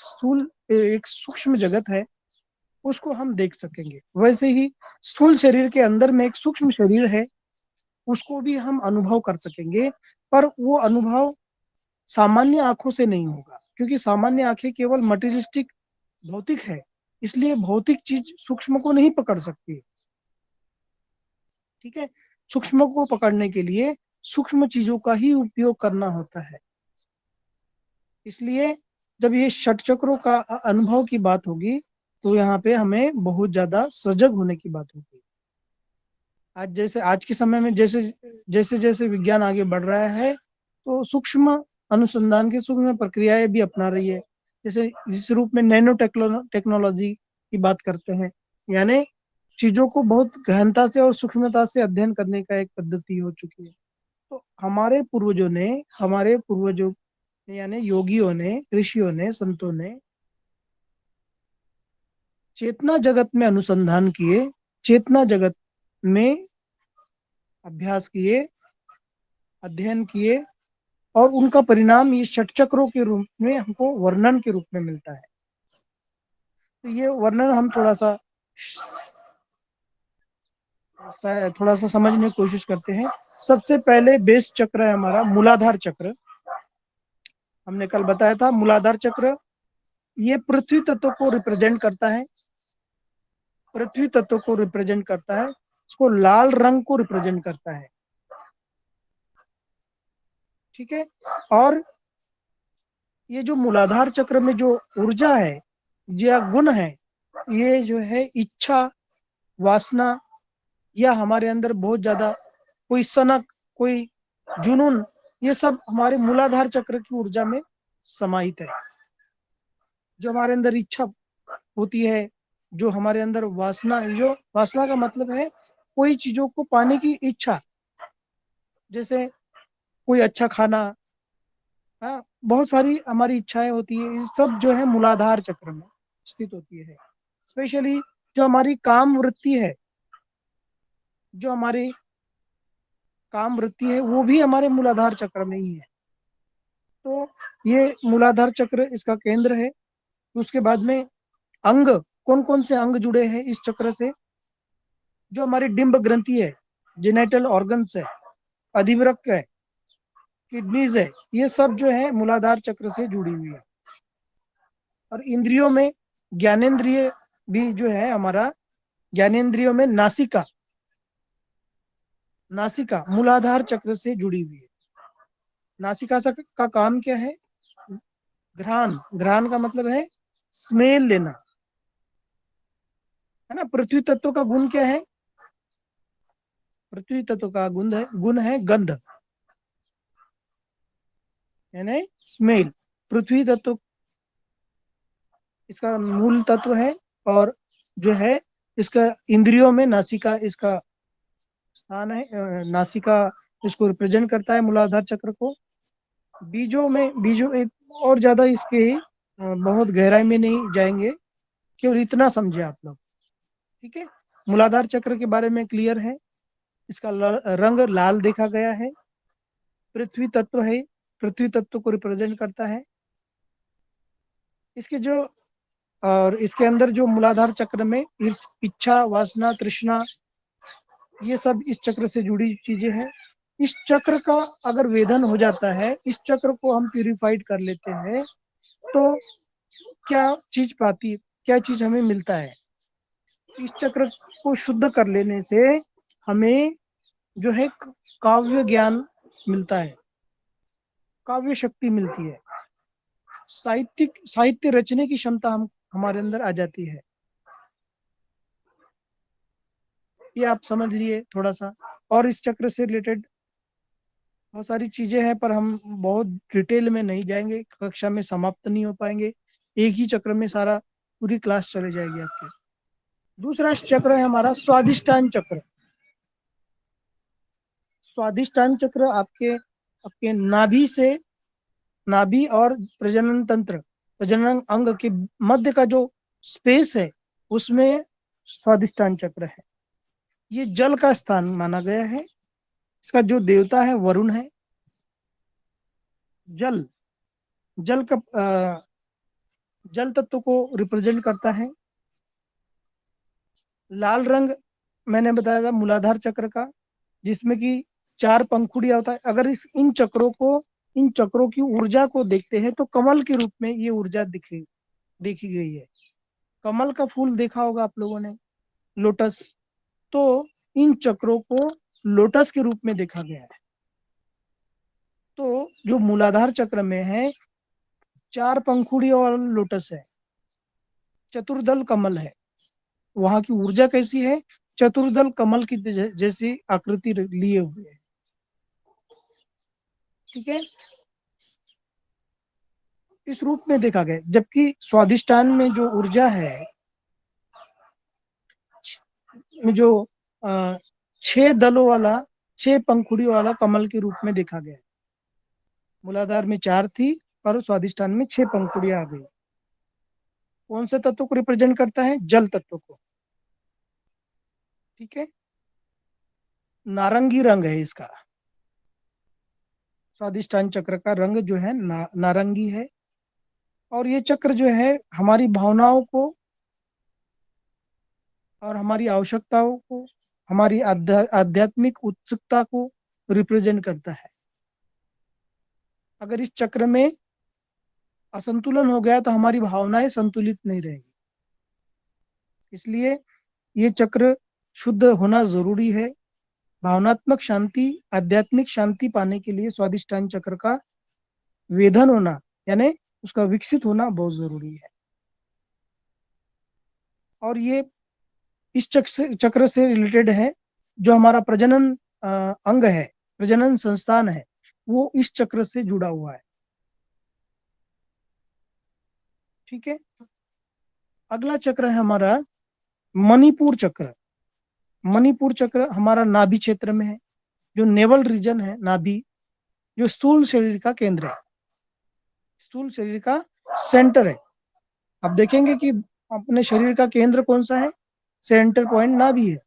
सूक्ष्म जगत है, उसको हम देख सकेंगे। वैसे ही स्थूल शरीर के अंदर में एक सूक्ष्म शरीर है, उसको भी हम अनुभव कर सकेंगे। पर वो अनुभव सामान्य आंखों से नहीं होगा, क्योंकि सामान्य आंखें केवल मटेरियलिस्टिक, भौतिक है। इसलिए भौतिक चीज सूक्ष्म को नहीं पकड़ सकती। ठीक है, सूक्ष्म को पकड़ने के लिए सूक्ष्म चीजों का ही उपयोग करना होता है। इसलिए जब ये षट चक्रों का अनुभव की बात होगी तो यहाँ पे हमें बहुत ज्यादा सजग होने की बात होगी। आज के समय में जैसे जैसे जैसे विज्ञान आगे बढ़ रहा है तो सूक्ष्म अनुसंधान की सूक्ष्म प्रक्रियाएं भी अपना रही है। जैसे जिस रूप में नैनो टेक्नोलॉजी की बात करते हैं, यानी चीजों को बहुत गहनता से और सूक्ष्मता से अध्ययन करने का एक पद्धति हो चुकी है। तो हमारे पूर्वजों यानी योगियों ने, ऋषियों ने, संतों ने चेतना जगत में अनुसंधान किए, चेतना जगत में अभ्यास किए, अध्ययन किए, और उनका परिणाम ये षट चक्रों के रूप में हमको वर्णन के रूप में मिलता है। तो ये वर्णन हम थोड़ा सा समझने की कोशिश करते हैं। सबसे पहले बेस चक्र है हमारा मूलाधार चक्र। हमने कल बताया था मूलाधार चक्र ये पृथ्वी तत्व को रिप्रेजेंट करता है, पृथ्वी तत्व को रिप्रेजेंट करता है, इसको लाल रंग को रिप्रेजेंट करता है। ठीक है, और ये जो मूलाधार चक्र में जो ऊर्जा है या गुण है, ये जो है इच्छा, वासना, या हमारे अंदर बहुत ज्यादा कोई सनक, कोई जुनून, ये सब हमारे मूलाधार चक्र की ऊर्जा में समाहित है। जो हमारे अंदर इच्छा होती है, जो हमारे अंदर वासना, जो वासना का मतलब है कोई चीजों को पाने की इच्छा, जैसे कोई अच्छा खाना, हाँ, बहुत सारी हमारी इच्छाएं होती है। ये सब जो है मूलाधार चक्र में स्थित होती है। स्पेशली जो हमारी काम वृत्ति है, जो हमारी काम वृत्ति है वो भी हमारे मूलाधार चक्र में ही है। तो ये मूलाधार चक्र इसका केंद्र है। उसके बाद में अंग, कौन कौन से अंग जुड़े हैं इस चक्र से? जो हमारी डिंब ग्रंथि है, जेनेटल ऑर्गन्स है, अधिवृक्क है, किडनीज है, ये सब जो है मूलाधार चक्र से जुड़ी हुई है। और इंद्रियों में ज्ञानेंद्रिय भी जो है हमारा, ज्ञानेंद्रियों में नासिका, नासिका मूलाधार चक्र से जुड़ी हुई है। नासिका का काम क्या है? घ्राण, घ्राण का मतलब है स्मेल लेना, है ना। पृथ्वी तत्व का गुण क्या है? पृथ्वी तत्व का गुण है गंध, यानी स्मेल। पृथ्वी तत्व इसका मूल तत्व है, और जो है इसका इंद्रियों में नासिका इसका स्थान है। नासिका इसको रिप्रेजेंट करता है मूलाधार चक्र को। बीजों एक और ज्यादा इसके बहुत गहराई में नहीं जाएंगे, केवल इतना समझे आप लोग। ठीक है, मूलाधार चक्र के बारे में क्लियर है। इसका रंग लाल देखा गया है। पृथ्वी तत्व है, पृथ्वी तत्व को रिप्रेजेंट करता है। इसके जो और इसके अंदर जो मूलाधार चक्र में इच्छा, वासना, तृष्णा, ये सब इस चक्र से जुड़ी चीजें हैं। इस चक्र का अगर वेधन हो जाता है, इस चक्र को हम प्यूरिफाइड कर लेते हैं, तो क्या चीज पाती, क्या चीज हमें मिलता है? इस चक्र को शुद्ध कर लेने से हमें जो है काव्य ज्ञान मिलता है, काव्य शक्ति मिलती है, साहित्य रचने की क्षमता हमारे अंदर आ जाती है। ये आप समझ लिए थोड़ा सा। और इस चक्र से रिलेटेड बहुत सारी चीजें हैं, पर हम बहुत डिटेल में नहीं जाएंगे, कक्षा में समाप्त नहीं हो पाएंगे। एक ही चक्र में सारा पूरी क्लास चले जाएगी आपके। दूसरा चक्र है हमारा स्वादिष्टान चक्र। स्वादिष्टान चक्र आपके आपके नाभि और प्रजनन तंत्र, प्रजनन अंग के मध्य का जो स्पेस है, उसमें स्वादिष्टान चक्र है। ये जल का स्थान माना गया है। इसका जो देवता है वरुण है। जल जल का जल तत्व को रिप्रेजेंट करता है। लाल रंग मैंने बताया था मूलाधार चक्र का, जिसमें कि 4 पंखुड़ियां होता है। अगर इन चक्रों की ऊर्जा को देखते हैं तो कमल के रूप में ये ऊर्जा देखी गई है। कमल का फूल देखा होगा आप लोगों ने, लोटस। तो इन चक्रों को लोटस के रूप में देखा गया है। तो जो मूलाधार चक्र में है, 4 पंखुड़ियों वाला लोटस है, चतुर्दल कमल है। वहां की ऊर्जा कैसी है? चतुर्दल कमल की जैसी आकृति लिए हुए है। ठीक है, इस रूप में देखा गया। जबकि स्वादिष्टान में जो ऊर्जा है, में जो 6 दलों वाला, 6 पंखुड़ियों वाला कमल के रूप में देखा गया। मूलाधार में 4 थी और स्वादिष्टान में 6 पंखुड़ियां आ गई। कौन से तत्व को रिप्रेजेंट करता है? जल तत्व को। ठीक है, नारंगी रंग है इसका। स्वादिष्टान चक्र का रंग जो है नारंगी है। और ये चक्र जो है हमारी भावनाओं को और हमारी आवश्यकताओं को, हमारी आध्यात्मिक उत्सुकता को रिप्रेजेंट करता है। अगर इस चक्र में असंतुलन हो गया तो हमारी भावनाएं संतुलित नहीं रहेगी। इसलिए ये चक्र शुद्ध होना जरूरी है। भावनात्मक शांति, आध्यात्मिक शांति पाने के लिए स्वादिष्टान चक्र का वेधन होना, यानी उसका विकसित होना बहुत जरूरी है। और ये इस चक्र से रिलेटेड है। जो हमारा प्रजनन अंग है, प्रजनन संस्थान है, वो इस चक्र से जुड़ा हुआ है। ठीक है, अगला चक्र है हमारा मणिपुर चक्र। मणिपुर चक्र हमारा नाभि क्षेत्र में है। जो नेवल रीजन है, नाभि, जो स्थूल शरीर का केंद्र है, स्थूल शरीर का सेंटर है। आप देखेंगे कि अपने शरीर का केंद्र कौन सा है? सेंटर पॉइंट नाभि है।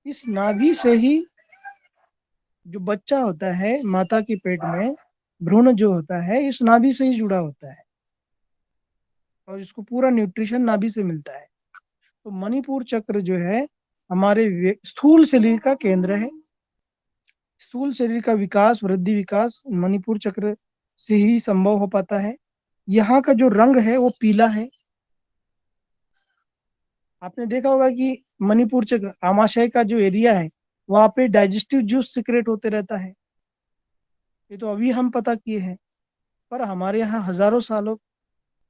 इस नाभि से ही जो बच्चा होता है माता के पेट में, भ्रूण जो होता है, इस नाभि से ही जुड़ा होता है और इसको पूरा न्यूट्रिशन नाभि से मिलता है। तो मणिपुर चक्र जो है हमारे स्थूल शरीर का केंद्र है। स्थूल शरीर का विकास, वृद्धि विकास मणिपुर चक्र से ही संभव हो पाता है। यहाँ का जो रंग है वो पीला है। आपने देखा होगा कि मणिपुर चक्र, आमाशय का जो एरिया है, वहां पे डाइजेस्टिव जूस सिक्रेट होते रहता है। ये तो अभी हम पता किए हैं, पर हमारे यहाँ हजारों सालों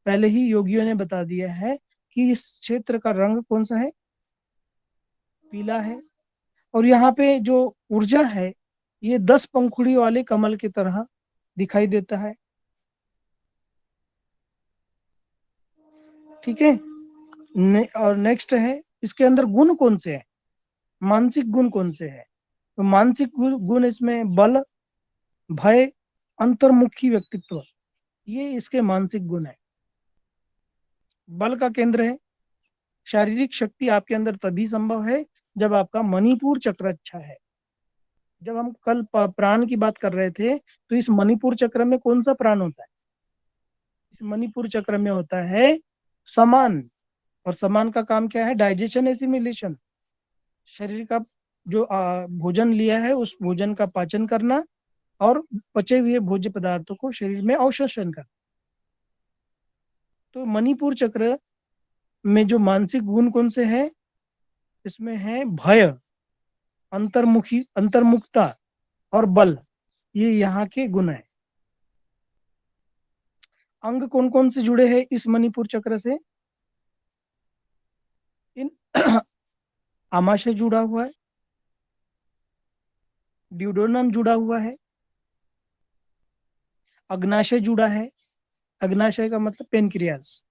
पहले ही योगियों ने बता दिया है कि इस क्षेत्र का रंग कौन सा है? पीला है। और यहाँ पे जो ऊर्जा है, ये 10 पंखुड़ी वाले कमल की तरह दिखाई देता है। ठीक है, और नेक्स्ट है, इसके अंदर गुण कौन से हैं? मानसिक गुण कौन से हैं? तो मानसिक गुण इसमें बल, भय, अंतर्मुखी व्यक्तित्व, ये इसके मानसिक गुण है। बल का केंद्र है। शारीरिक शक्ति आपके अंदर तभी संभव है जब आपका मणिपुर चक्र अच्छा है। जब हम कल प्राण की बात कर रहे थे, तो इस मणिपुर चक्र में कौन सा प्राण होता है? इस मणिपुर चक्र में होता है समान। और समान का काम क्या है? Digestion, assimilation. शरीर का जो भोजन लिया है उस भोजन का पाचन करना और पचे हुए भोज्य पदार्थों को शरीर में अवशोषण करना। तो मणिपुर चक्र में जो मानसिक गुण कौन से हैं? इसमें है भय, अंतर्मुखता और बल, ये यहाँ के गुण है। अंग कौन कौन से जुड़े हैं इस मणिपुर चक्र से? इन आमाशय जुड़ा हुआ है, ड्यूडोनम जुड़ा हुआ है, अग्नाशय जुड़ा है। अग्नाशय का मतलब पेनक्रियास।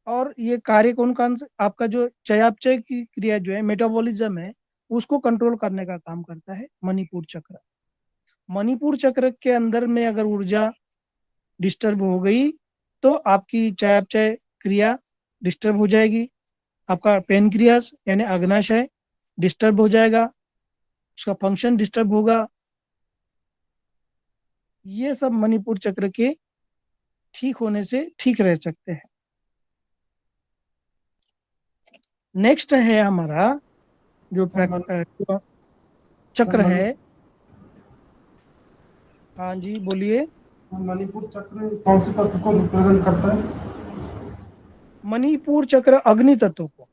और ये कार्य कौन कौन से? आपका जो चयापचय की क्रिया जो है, मेटाबॉलिज्म है, उसको कंट्रोल करने का काम करता है मणिपुर चक्र। मणिपुर चक्र के अंदर में अगर ऊर्जा डिस्टर्ब हो गई तो आपकी चयापचय क्रिया डिस्टर्ब हो जाएगी। आपका पेनक्रियास यानी अग्नाशय डिस्टर्ब हो जाएगा, उसका फंक्शन डिस्टर्ब होगा। ये सब मणिपुर चक्र के ठीक होने से ठीक रह सकते हैं। नेक्स्ट है हमारा जो जो चक्र है। हाँ जी, बोलिए। मणिपुर चक्र कौन से तत्व को रिप्रेजेंट करता है? मणिपुर चक्र अग्नि तत्व को,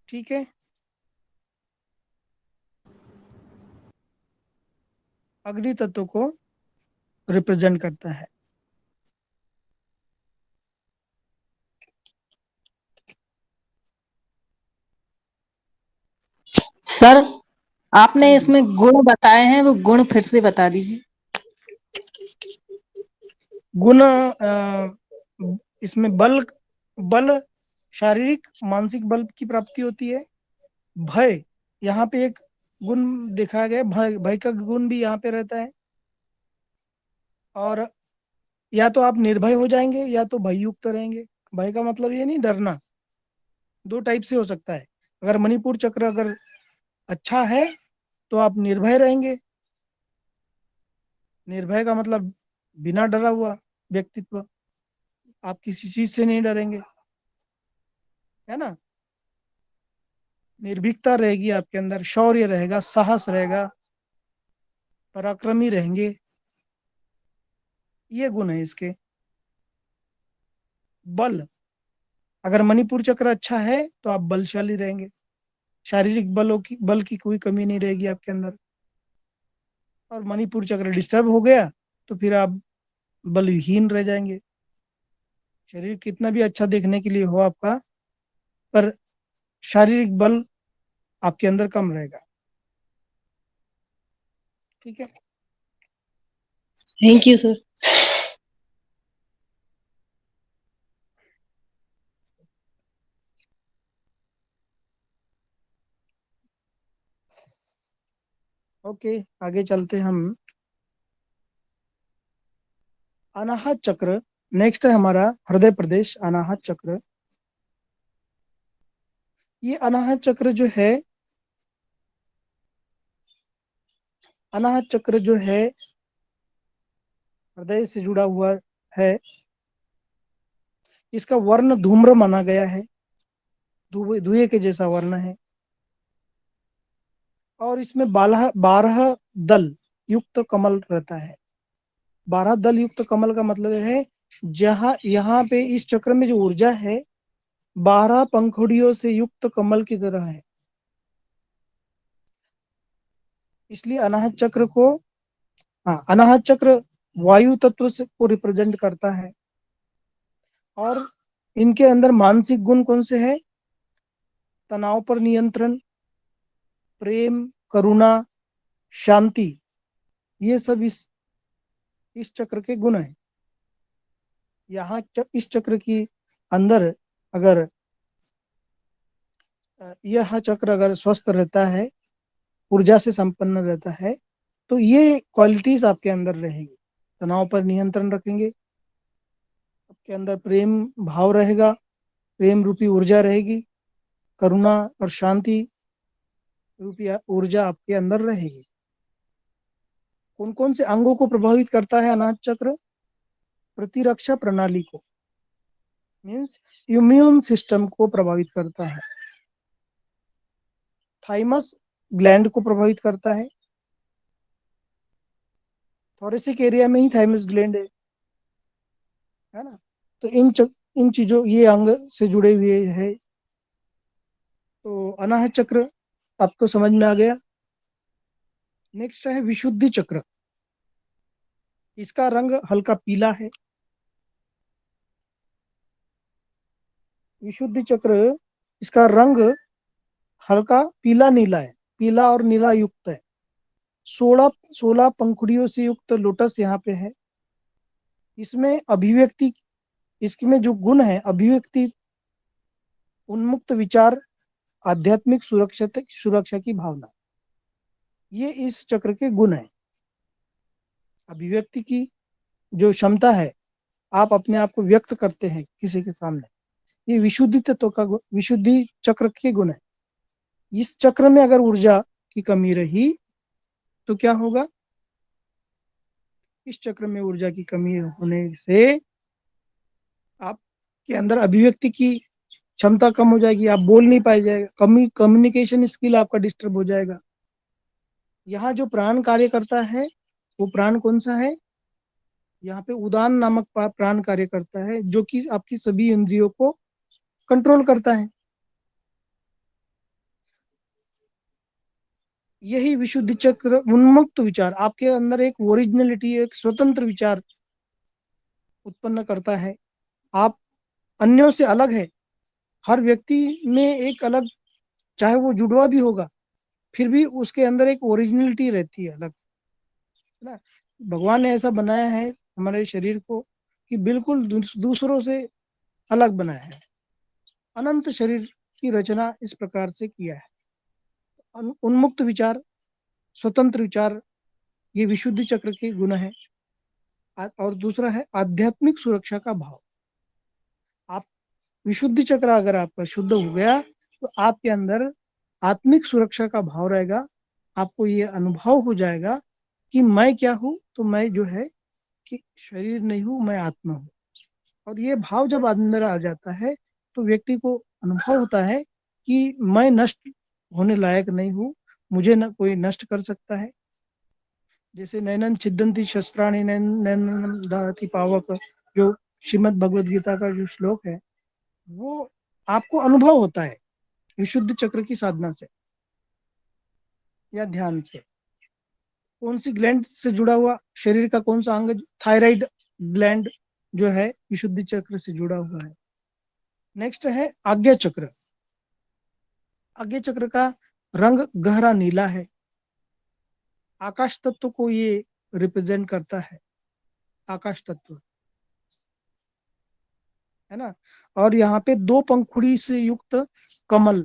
ठीक है, अग्नि तत्व को रिप्रेजेंट करता है। सर, आपने हाँ जी, इसमें गुण बताए हैं, वो गुण फिर से बता दीजिए। गुण इसमें बल, बल शारीरिक मानसिक बल की प्राप्ति होती है। भय, यहाँ पे एक गुण दिखाया गया, भय, भय का गुण भी यहाँ पे रहता है। और या तो आप निर्भय हो जाएंगे या तो भययुक्त रहेंगे। भय का मतलब ये नहीं डरना, दो टाइप से हो सकता है। अगर मणिपुर चक्र अगर अच्छा है तो आप निर्भय रहेंगे। निर्भय का मतलब बिना डरा हुआ व्यक्तित्व, आप किसी चीज से नहीं डरेंगे, है ना। निर्भीकता रहेगी आपके अंदर, शौर्य रहेगा, साहस रहेगा, पराक्रमी रहेंगे, ये गुण है इसके। बल, अगर मणिपुर चक्र अच्छा है तो आप बलशाली रहेंगे, शारीरिक बल की कोई कमी नहीं रहेगी आपके अंदर। और मणिपुर चक्र डिस्टर्ब हो गया तो फिर आप बलहीन रह जाएंगे। शरीर कितना भी अच्छा देखने के लिए हो आपका, पर शारीरिक बल आपके अंदर कम रहेगा, ठीक है। Thank you sir. ओके, आगे चलते हम। अनाहत चक्र नेक्स्ट है हमारा, हृदय प्रदेश अनाहत चक्र। ये अनाहत चक्र जो है, अनाहत चक्र जो है हृदय से जुड़ा हुआ है। इसका वर्ण धूम्र माना गया है, धुएं के जैसा वर्ण है। और इसमें 12 दल युक्त कमल रहता है। 12 दल युक्त कमल का मतलब है, जहां यहाँ पे इस चक्र में जो ऊर्जा है 12 पंखुड़ियों से युक्त कमल की तरह है। इसलिए अनाहत चक्र को, हाँ, अनाहत चक्र वायु तत्व से को रिप्रेजेंट करता है। और इनके अंदर मानसिक गुण कौन से हैं? तनाव पर नियंत्रण, प्रेम, करुणा, शांति, ये सब इस चक्र के गुण हैं। यहाँ इस चक्र की अंदर अगर यह चक्र अगर स्वस्थ रहता है, ऊर्जा से संपन्न रहता है, तो ये क्वालिटीज आपके अंदर रहेगी। तनाव पर नियंत्रण रखेंगे, आपके अंदर प्रेम भाव रहेगा, प्रेम रूपी ऊर्जा रहेगी, करुणा और शांति रूपी ऊर्जा आपके अंदर रहेगी। कौन कौन से अंगों को प्रभावित करता है अनाहत चक्र? प्रतिरक्षा प्रणाली को, मीन्स इम्यून सिस्टम को प्रभावित करता है। थाइमस ग्लैंड को प्रभावित करता है, थोरेसिक एरिया में ही थाइमस ग्लैंड है ना। तो इन चीजों, ये अंग से जुड़े हुए है। तो अनाहत चक्र आपको समझ में आ गया। नेक्स्ट है विशुद्धि चक्र। इसका रंग हल्का पीला है। विशुद्धि चक्र, इसका रंग हल्का पीला नीला है, पीला और नीला युक्त है। 16 पंखुड़ियों से युक्त लोटस यहाँ पे है। इसमें अभिव्यक्ति, इसमें जो गुण है, अभिव्यक्ति, उन्मुक्त विचार, आध्यात्मिक सुरक्षा की भावना, ये इस चक्र के गुण है। अभिव्यक्ति की जो क्षमता है, आप अपने आप को व्यक्त करते हैं किसी के सामने, ये विशुद्धि तत्व का विशुद्धि चक्र के गुण है। इस चक्र में अगर ऊर्जा की कमी रही तो क्या होगा? इस चक्र में ऊर्जा की कमी होने से आपके अंदर अभिव्यक्ति की क्षमता कम हो जाएगी, आप बोल नहीं पाए जाएगा, कम्युनिकेशन स्किल आपका डिस्टर्ब हो जाएगा। यहाँ जो प्राण कार्य करता है वो प्राण कौन सा है? यहाँ पे उदान नामक प्राण कार्य करता है, जो कि आपकी सभी इंद्रियों को कंट्रोल करता है। यही विशुद्धि चक्र उन्मुक्त विचार, आपके अंदर एक ओरिजिनलिटी, एक स्वतंत्र विचार उत्पन्न करता है। आप अन्यों से अलग है। हर व्यक्ति में एक अलग, चाहे वो जुड़वा भी होगा, फिर भी उसके अंदर एक ओरिजिनलिटी रहती है अलग, है ना। भगवान ने ऐसा बनाया है हमारे शरीर को कि बिल्कुल दूसरों से अलग बनाया है। अनंत शरीर की रचना इस प्रकार से किया है। उन्मुक्त विचार, स्वतंत्र विचार, ये विशुद्धि चक्र के गुण है। और दूसरा है आध्यात्मिक सुरक्षा का भाव। आप विशुद्धि चक्र अगर आपका शुद्ध हो गया तो आपके अंदर आत्मिक सुरक्षा का भाव रहेगा। आपको ये अनुभव हो जाएगा कि मैं क्या हूँ, तो मैं जो है कि शरीर नहीं हूँ, मैं आत्मा हूँ। और ये भाव जब अंदर आ जाता है तो व्यक्ति को अनुभव होता है कि मैं नष्ट होने लायक नहीं हूँ, मुझे न कोई नष्ट कर सकता है। जैसे नैनन छिदंती शस्त्राणि नैनन दहति पावक, जो श्रीमद् भगवद गीता का जो श्लोक है, वो आपको अनुभव होता है विशुद्ध चक्र की साधना से या ध्यान से। कौन सी ग्लैंड से जुड़ा हुआ, शरीर का कौन सा अंग, थायराइड ग्लैंड जो है विशुद्धि चक्र से जुड़ा हुआ है। नेक्स्ट है आज्ञा चक्र। आज्ञा चक्र का रंग गहरा नीला है। आकाश तत्व को ये रिप्रेजेंट करता है, आकाश तत्व, है ना। और यहाँ पे दो पंखुड़ी से युक्त कमल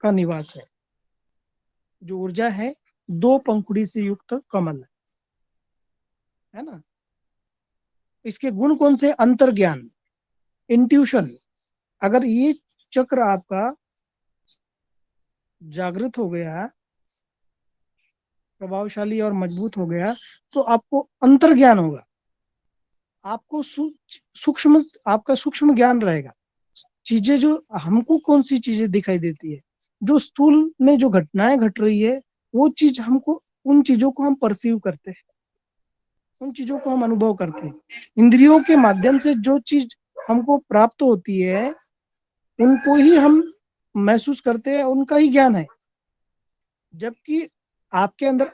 का निवास है। जो ऊर्जा है, दो पंखुड़ी से युक्त कमल है ना। इसके गुण कौन से? अंतर्ज्ञान, इंट्यूशन। अगर ये चक्र आपका जागृत हो गया, प्रभावशाली और मजबूत हो गया, तो आपको अंतर्ज्ञान होगा। आपको सूक्ष्म, आपका सूक्ष्म ज्ञान रहेगा। चीजें जो हमको कौन सी चीजें दिखाई देती है, जो स्थूल में जो घटनाएं घट रही है, वो चीज हमको, उन चीजों को हम परसीव करते हैं, उन चीजों को हम अनुभव करते हैं। इंद्रियों के माध्यम से जो चीज हमको प्राप्त होती है, उनको ही हम महसूस करते हैं, उनका ही ज्ञान है। जबकि आपके अंदर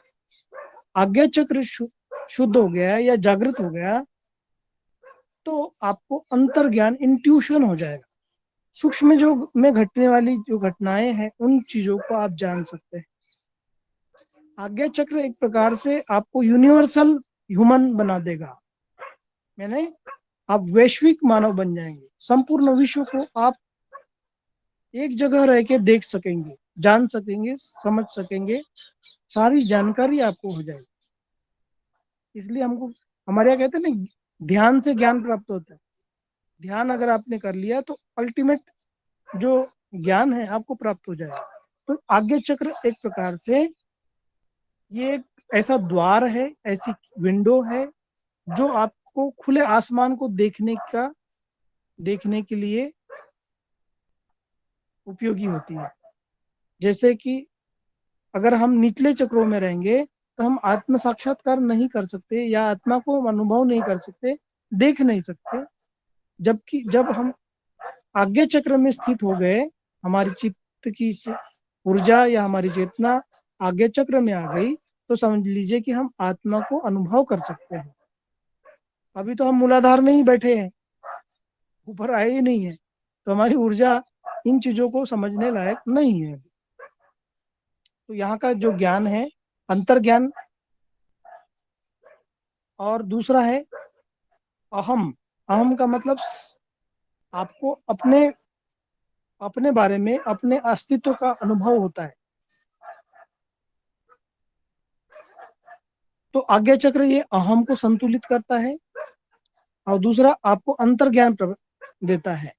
आज्ञा चक्र शुद्ध हो गया या जागृत हो गया, तो आपको अंतर ज्ञान, इंट्यूशन हो जाएगा। सूक्ष्म जो में घटने वाली जो घटनाएं हैं, उन चीजों को आप जान सकते हैं। आज्ञा चक्र एक प्रकार से आपको यूनिवर्सल ह्यूमन बना देगा, यानी आप वैश्विक मानव बन जाएंगे। संपूर्ण विश्व को आप एक जगह रह के देख सकेंगे, जान सकेंगे, समझ सकेंगे, सारी जानकारी आपको हो जाएगी। इसलिए हमको, हमारे यहाँ कहते हैं ना, ध्यान से ज्ञान प्राप्त होता है। ध्यान अगर आपने कर लिया तो अल्टीमेट जो ज्ञान है आपको प्राप्त हो जाएगा। तो आज्ञा चक्र एक प्रकार से ये एक ऐसा द्वार है, ऐसी विंडो है, जो आपको खुले आसमान को देखने के लिए उपयोगी होती है। जैसे कि अगर हम निचले चक्रों में रहेंगे तो हम आत्म साक्षात्कार नहीं कर सकते, या आत्मा को अनुभव नहीं कर सकते, देख नहीं सकते। जबकि जब हम आज्ञा चक्र में स्थित हो गए, हमारी चित्त की ऊर्जा या हमारी चेतना आज्ञा चक्र में आ गई, तो समझ लीजिए कि हम आत्मा को अनुभव कर सकते हैं। अभी तो हम मूलाधार में ही बैठे हैं, ऊपर आए ही नहीं है, तो हमारी ऊर्जा इन चीजों को समझने लायक नहीं है। तो यहाँ का जो ज्ञान है, अंतर्ज्ञान। और दूसरा है अहम। अहम का मतलब आपको अपने अपने बारे में, अपने अस्तित्व का अनुभव होता है। तो आज्ञा चक्र ये अहम को संतुलित करता है, और दूसरा आपको अंतर्ज्ञान देता है।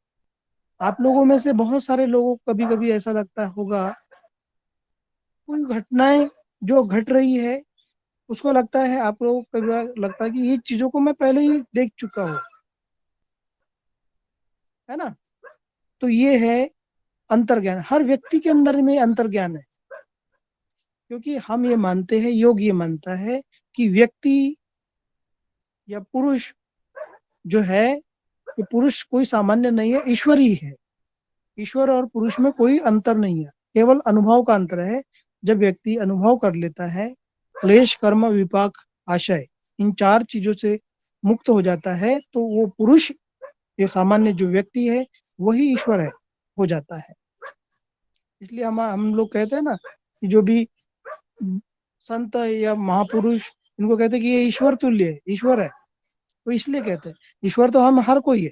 आप लोगों में से बहुत सारे लोगों को कभी कभी ऐसा लगता होगा, कोई घटनाएं जो घट रही है, उसको लगता है, आप लोगों को कभी लगता है कि ये चीजों को मैं पहले ही देख चुका हूँ, है ना। तो ये है अंतर्ज्ञान। हर व्यक्ति के अंदर में अंतर्ज्ञान है। क्योंकि हम ये मानते हैं, योग ये मानता है कि व्यक्ति या पुरुष जो है, ये पुरुष कोई सामान्य नहीं है, ईश्वर ही है। ईश्वर और पुरुष में कोई अंतर नहीं है, केवल अनुभव का अंतर है। जब व्यक्ति अनुभव कर लेता है, क्लेश कर्म विपाक आशय, इन 4 चीजों से मुक्त हो जाता है, तो वो पुरुष, ये सामान्य जो व्यक्ति है, वही ईश्वर है, हो जाता है। इसलिए हम लोग कहते हैं ना कि जो भी संत या महापुरुष, इनको कहते हैं कि ये ईश्वर तुल्य है, ईश्वर है। तो इसलिए कहते हैं, ईश्वर तो हम हर कोई है,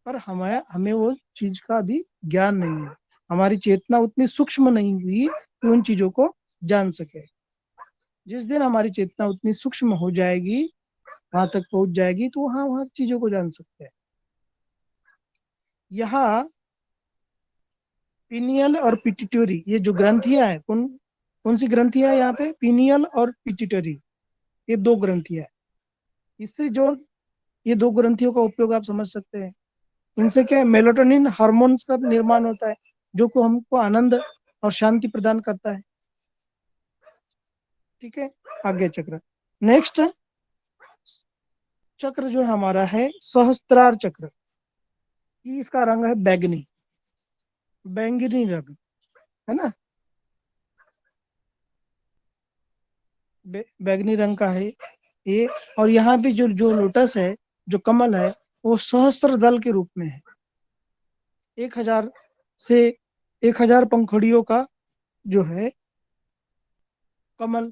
पर हमें हमें वो चीज का भी ज्ञान नहीं है। हमारी चेतना उतनी सूक्ष्म नहीं हुई कि उन चीजों को जान सके। जिस दिन हमारी चेतना उतनी सूक्ष्म हो जाएगी, वहां तक पहुंच जाएगी, तो वहां हर चीजों को जान सकते हैं। यहाँ पीनियल और पिट्यूटरी, ये जो ग्रंथियां हैं, कौन कौन सी ग्रंथियां हैं यहाँ पे? पीनियल और पिट्यूटरी, ये 2 ग्रंथियां हैं। इससे जो ये 2 ग्रंथियों का उपयोग आप समझ सकते हैं। इनसे क्या है, मेलाटोनिन हार्मोन्स का निर्माण होता है, जो को हमको आनंद और शांति प्रदान करता है। ठीक है, आगे चक्र। नेक्स्ट चक्र जो हमारा है सहस्त्रार चक्र, इसका रंग है बैंगनी, बैंगनी रंग, है ना, बैंगनी रंग का है ये। और यहाँ पे जो जो लोटस है, जो कमल है, वो सहस्त्र दल के रूप में है। 1000 से 1000 पंखुड़ियों का जो है कमल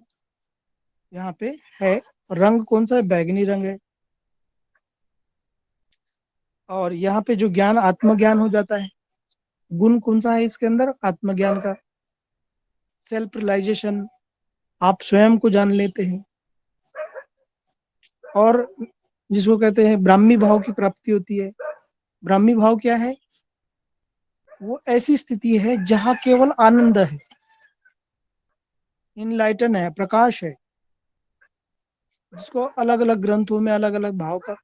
यहाँ पे है। रंग कौन सा है? बैंगनी रंग है। और यहाँ पे जो ज्ञान, आत्मज्ञान हो जाता है। गुण कौन सा है इसके अंदर? आत्मज्ञान का, सेल्फ रियलाइजेशन, आप स्वयं को जान लेते हैं। और जिसको कहते हैं ब्राह्मी भाव की प्राप्ति होती है। ब्राह्मी भाव क्या है? वो ऐसी स्थिति है जहां केवल आनंद है, इनलाइटन है, प्रकाश है, जिसको अलग अलग ग्रंथों में अलग अलग भाव का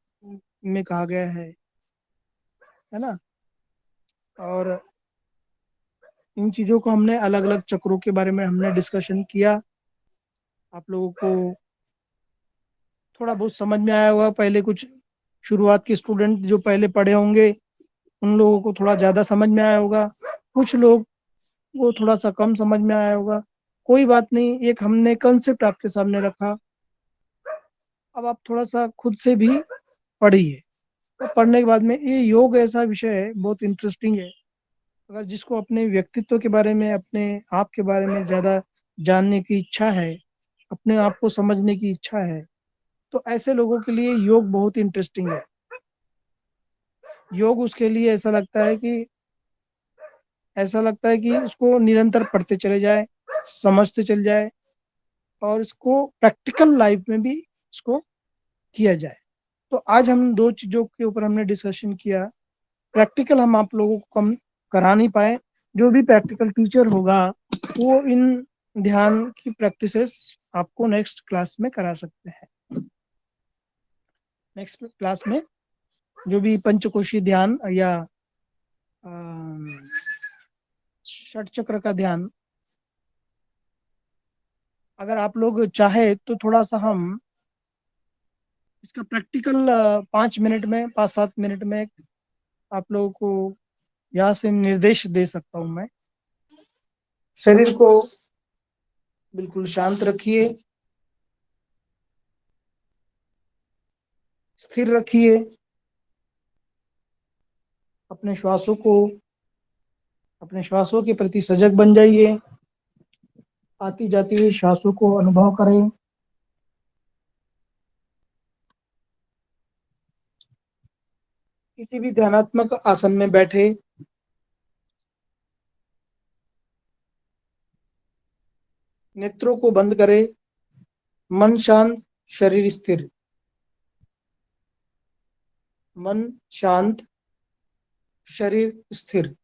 में कहा गया है ना। और इन चीजों को हमने अलग अलग चक्रों के बारे में हमने डिस्कशन किया। आप लोगों को थोड़ा बहुत समझ में आया होगा। पहले कुछ शुरुआत के स्टूडेंट जो पहले पढ़े होंगे, उन लोगों को थोड़ा ज्यादा समझ में आया होगा, कुछ लोग वो थोड़ा सा कम समझ में आया होगा। कोई बात नहीं, एक हमने कंसेप्ट आपके सामने रखा। अब आप थोड़ा सा खुद से भी पढ़िए। तो पढ़ने के बाद में, ये योग ऐसा विषय है, बहुत इंटरेस्टिंग है। अगर जिसको अपने व्यक्तित्व के बारे में, अपने आप के बारे में ज़्यादा जानने की इच्छा है, अपने आप को समझने की इच्छा है, तो ऐसे लोगों के लिए योग बहुत इंटरेस्टिंग है। योग उसके लिए ऐसा लगता है कि उसको निरंतर पढ़ते चले जाए, समझते चले जाए, और इसको प्रैक्टिकल लाइफ में भी इसको किया जाए। तो आज हम 2 चीज़ों के ऊपर हमने डिस्कशन किया। प्रैक्टिकल हम आप लोगों को कम करा नहीं पाए। जो भी प्रैक्टिकल टीचर होगा, वो इन ध्यान की प्रैक्टिसेस आपको नेक्स्ट क्लास में करा सकते हैं। नेक्स्ट क्लास में जो भी पंचकोशी ध्यान या षट चक्र का ध्यान, अगर आप लोग चाहे तो थोड़ा सा हम इसका प्रैक्टिकल 5 मिनट में, 5-7 मिनट में आप लोगों को यहाँ से निर्देश दे सकता हूँ मैं। शरीर को बिल्कुल शांत रखिए, स्थिर रखिए, अपने श्वासों के प्रति सजग बन जाइए। आती जाती हुई श्वासों को अनुभव करें। किसी भी ध्यानात्मक आसन में बैठे, नेत्रों को बंद करें, मन शांत, शरीर स्थिर। मन शांत, शरीर स्थिर।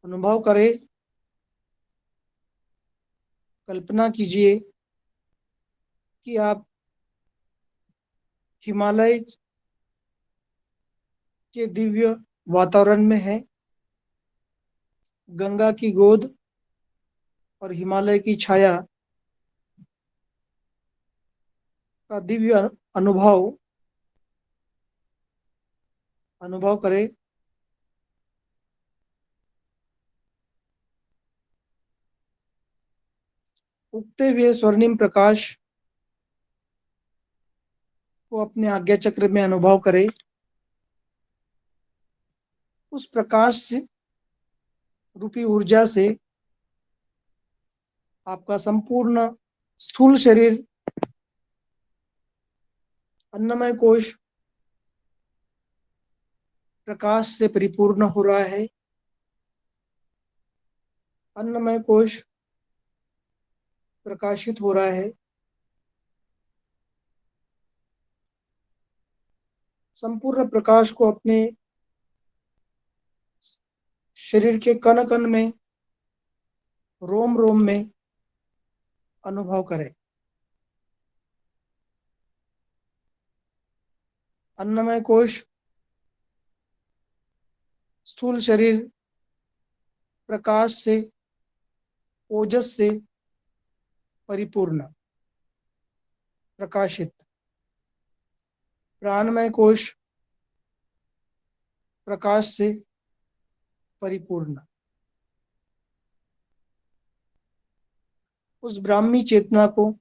अनुभव करें कल्पना कीजिए कि आप हिमालय के दिव्य वातावरण में हैं। गंगा की गोद और हिमालय की छाया का दिव्य अनुभव करें। उगते हुए स्वर्णिम प्रकाश को अपने आज्ञा चक्र में अनुभव करें। उस प्रकाश से रूपी ऊर्जा से आपका संपूर्ण स्थूल शरीर, अन्नमय कोश प्रकाश से परिपूर्ण हो रहा है। अन्नमय कोश प्रकाशित हो रहा है। संपूर्ण प्रकाश को अपने शरीर के कण कण में, रोम रोम में अनुभव करें। अन्नमय कोश, स्थूल शरीर प्रकाश से, ओजस से परिपूर्ण, प्रकाशित। प्राणमय कोश प्रकाश से परिपूर्ण। उस ब्राह्मी चेतना को,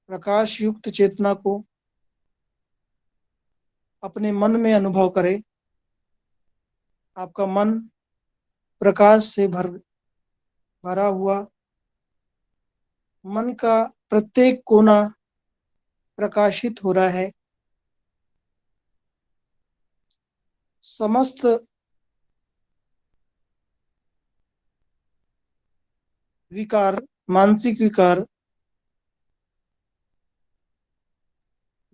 प्रकाश युक्त चेतना को अपने मन में अनुभव करें। आपका मन प्रकाश से भरा हुआ, मन का प्रत्येक कोना प्रकाशित हो रहा है। समस्त विकार, मानसिक विकार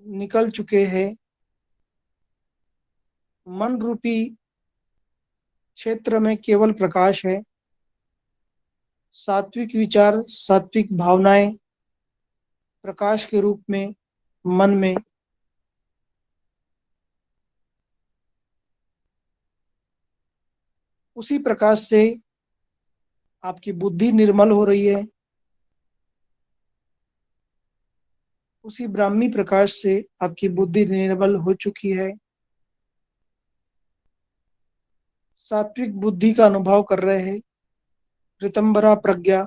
निकल चुके हैं। मन रूपी क्षेत्र में केवल प्रकाश है। सात्विक विचार, सात्विक भावनाएं प्रकाश के रूप में मन में उसी प्रकाश से आपकी बुद्धि निर्मल हो रही है। उसी ब्राह्मी प्रकाश से आपकी बुद्धि निर्मल हो चुकी है। सात्विक बुद्धि का अनुभव कर रहे हैं। ऋतंबरा प्रज्ञा,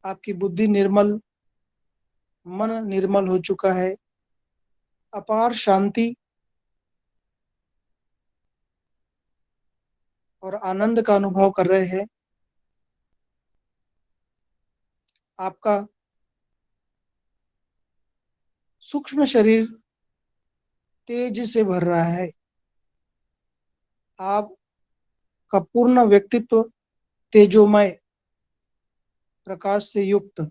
आपकी बुद्धि निर्मल, मन निर्मल हो चुका है। अपार शांति और आनंद का अनुभव कर रहे हैं। आपका सूक्ष्म शरीर तेज से भर रहा है। आपका पूर्ण व्यक्तित्व तेजोमय प्रकाश से युक्त।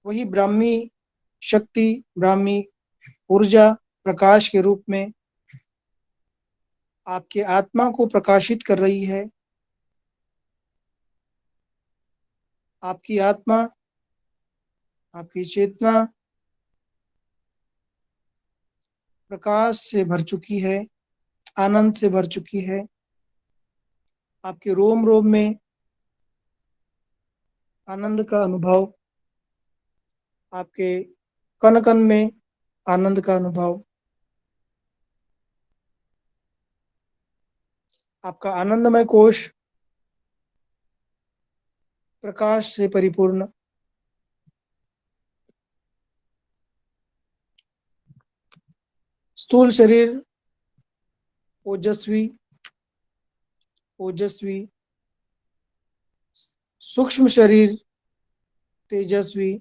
वही ब्राह्मी शक्ति, ब्राह्मी ऊर्जा प्रकाश के रूप में आपके आत्मा को प्रकाशित कर रही है। आपकी आत्मा, आपकी चेतना प्रकाश से भर चुकी है, आनंद से भर चुकी है। आपके रोम रोम में आनंद का अनुभव, आपके कण कण में आनंद का अनुभव। आपका आनंदमय कोश प्रकाश से परिपूर्ण। स्थूल शरीर ओजस्वी, ओजस्वी। सूक्ष्म शरीर तेजस्वी।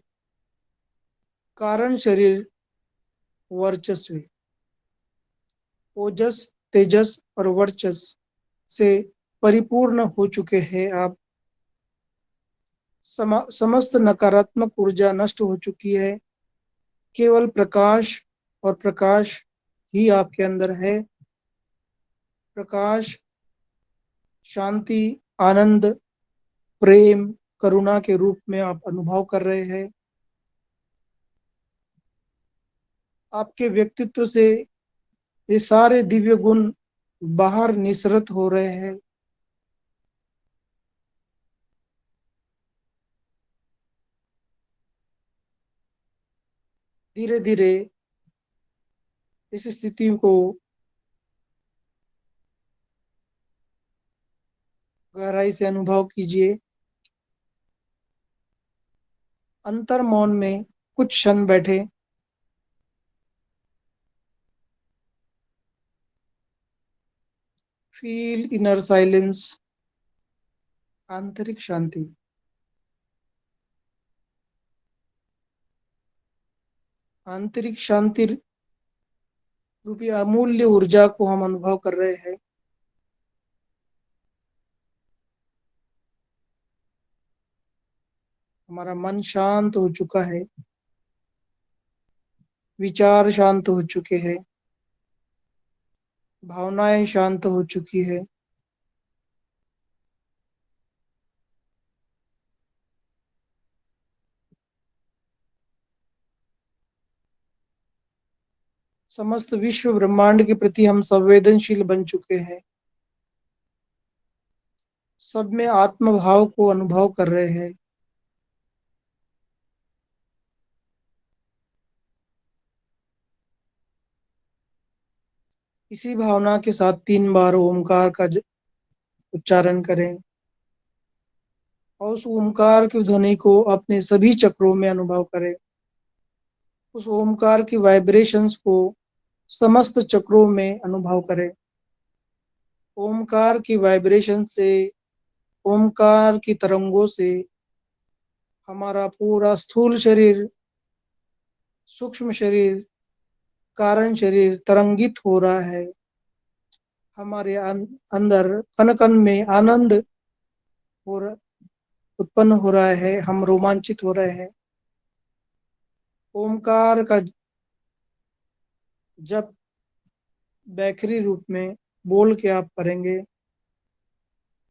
कारण शरीर वर्चस्वी। ओजस, तेजस और वर्चस से परिपूर्ण हो चुके हैं आप। समस्त नकारात्मक ऊर्जा नष्ट हो चुकी है। केवल प्रकाश और प्रकाश ही आपके अंदर है। प्रकाश, शांति, आनंद, प्रेम, करुणा के रूप में आप अनुभव कर रहे हैं। आपके व्यक्तित्व से ये सारे दिव्य गुण बाहर निसृत हो रहे हैं। धीरे धीरे इस स्थिति को गहराई से अनुभव कीजिए। अंतर मौन में कुछ क्षण बैठे। फील इनर साइलेंस, आंतरिक शांति। आंतरिक शांति रूपी अमूल्य ऊर्जा को हम अनुभव कर रहे हैं। हमारा मन शांत हो चुका है, विचार शांत हो चुके हैं, भावनाएं शांत हो चुकी है। समस्त विश्व ब्रह्मांड के प्रति हम संवेदनशील बन चुके हैं। सब में आत्म भाव को अनुभव कर रहे हैं। इसी भावना के साथ 3 बार ओमकार का उच्चारण करें और उस ओमकार की ध्वनि को अपने सभी चक्रों में अनुभव करें। उस ओमकार की वाइब्रेशंस को समस्त चक्रों में अनुभव करें। ओमकार की वाइब्रेशन से, ओमकार की तरंगों से हमारा पूरा स्थूल शरीर, सूक्ष्म शरीर, कारण शरीर तरंगित हो रहा है। हमारे अंदर कण कण में आनंद उत्पन्न हो रहा है। हम रोमांचित हो रहे हैं। ओमकार का जप बैखरी रूप में बोल के आप करेंगे,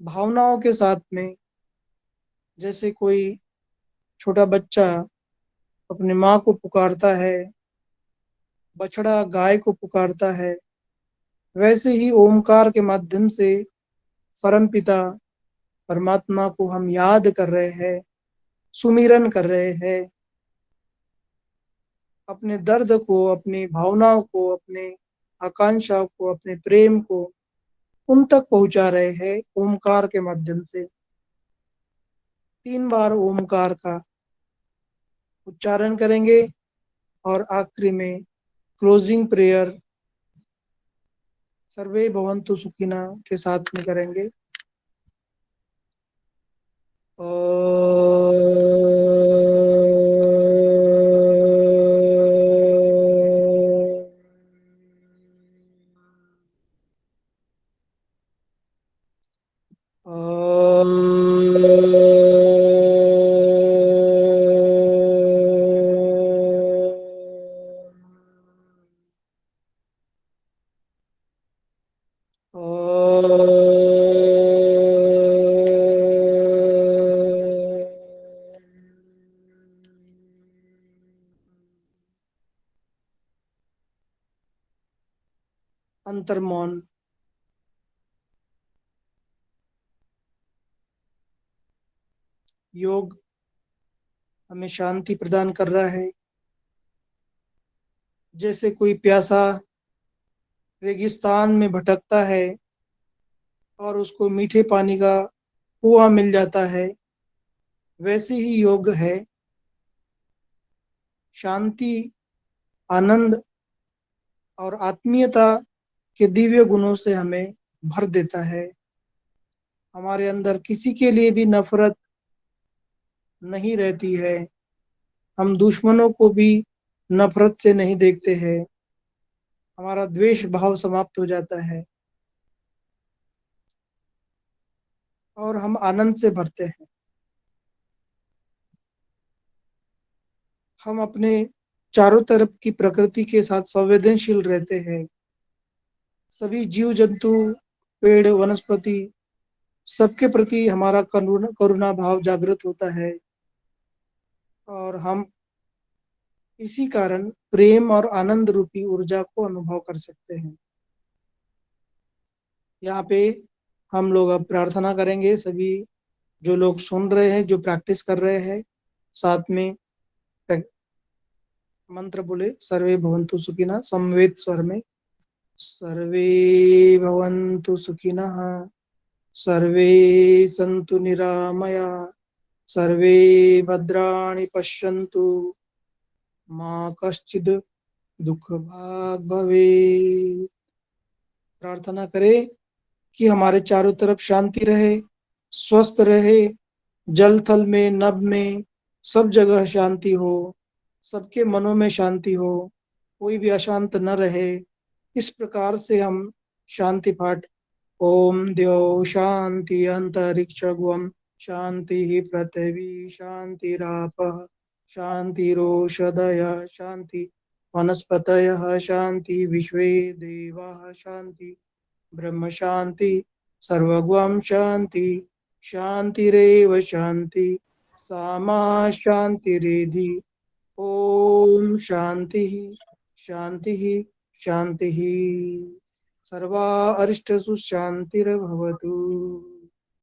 भावनाओं के साथ में। जैसे कोई छोटा बच्चा अपनी माँ को पुकारता है, बछड़ा गाय को पुकारता है, वैसे ही ओमकार के माध्यम से परमपिता परमात्मा को हम याद कर रहे हैं, सुमिरन कर रहे हैं। अपने दर्द को, अपनी भावनाओं को, अपने आकांक्षा को, अपने प्रेम को उन तक पहुंचा रहे हैं ओमकार के माध्यम से। 3 बार ओमकार का उच्चारण करेंगे और आखिरी में क्लोजिंग प्रेयर सर्वे भवन्तु सुखिना के साथ में करेंगे। अंतर्मौन। योग हमें शांति प्रदान कर रहा है। जैसे कोई प्यासा रेगिस्तान में भटकता है और उसको मीठे पानी का कुआं मिल जाता है, वैसे ही योग है। शांति, आनंद और आत्मीयता के दिव्य गुणों से हमें भर देता है। हमारे अंदर किसी के लिए भी नफरत नहीं रहती है। हम दुश्मनों को भी नफरत से नहीं देखते हैं। हमारा द्वेष भाव समाप्त हो जाता है और हम आनंद से भरते हैं। हम अपने चारों तरफ की प्रकृति के साथ संवेदनशील रहते हैं। सभी जीव जंतु, पेड़, वनस्पति, सबके प्रति हमारा करुणा भाव जागृत होता है और हम इसी कारण प्रेम और आनंद रूपी ऊर्जा को अनुभव कर सकते हैं। यहाँ पे हम लोग अब प्रार्थना करेंगे। सभी जो लोग सुन रहे हैं, जो प्रैक्टिस कर रहे हैं, साथ में मंत्र बोले, सर्वे भवन्तु सुखिनः, समवेत स्वर में। सर्वे भवन्तु सुखिनः, सर्वे सन्तु निरामया, सर्वे भद्राणि पश्यन्तु, मां कश्चिद दुख भाग भवेत्। प्रार्थना करें कि हमारे चारों तरफ शांति रहे, स्वस्थ रहे, जल थल में, नभ में, सब जगह शांति हो, सबके मनों में शांति हो, कोई भी अशांत न रहे। इस प्रकार से हम शांति पाठ ओम द्यौ शांति अंतरिक्षगुम शांति पृथ्वी शांतिरापः शांतिरोषधयः शांति वनस्पतयः शांति विश्वे देवाः शांति ब्रह्म शांति सर्वगुम शांति शांतिरेव शांति सामा शांतिरेधि। ओम शांति शांति शांति। सर्वा अरिष्टसु शांतिर्भवतु।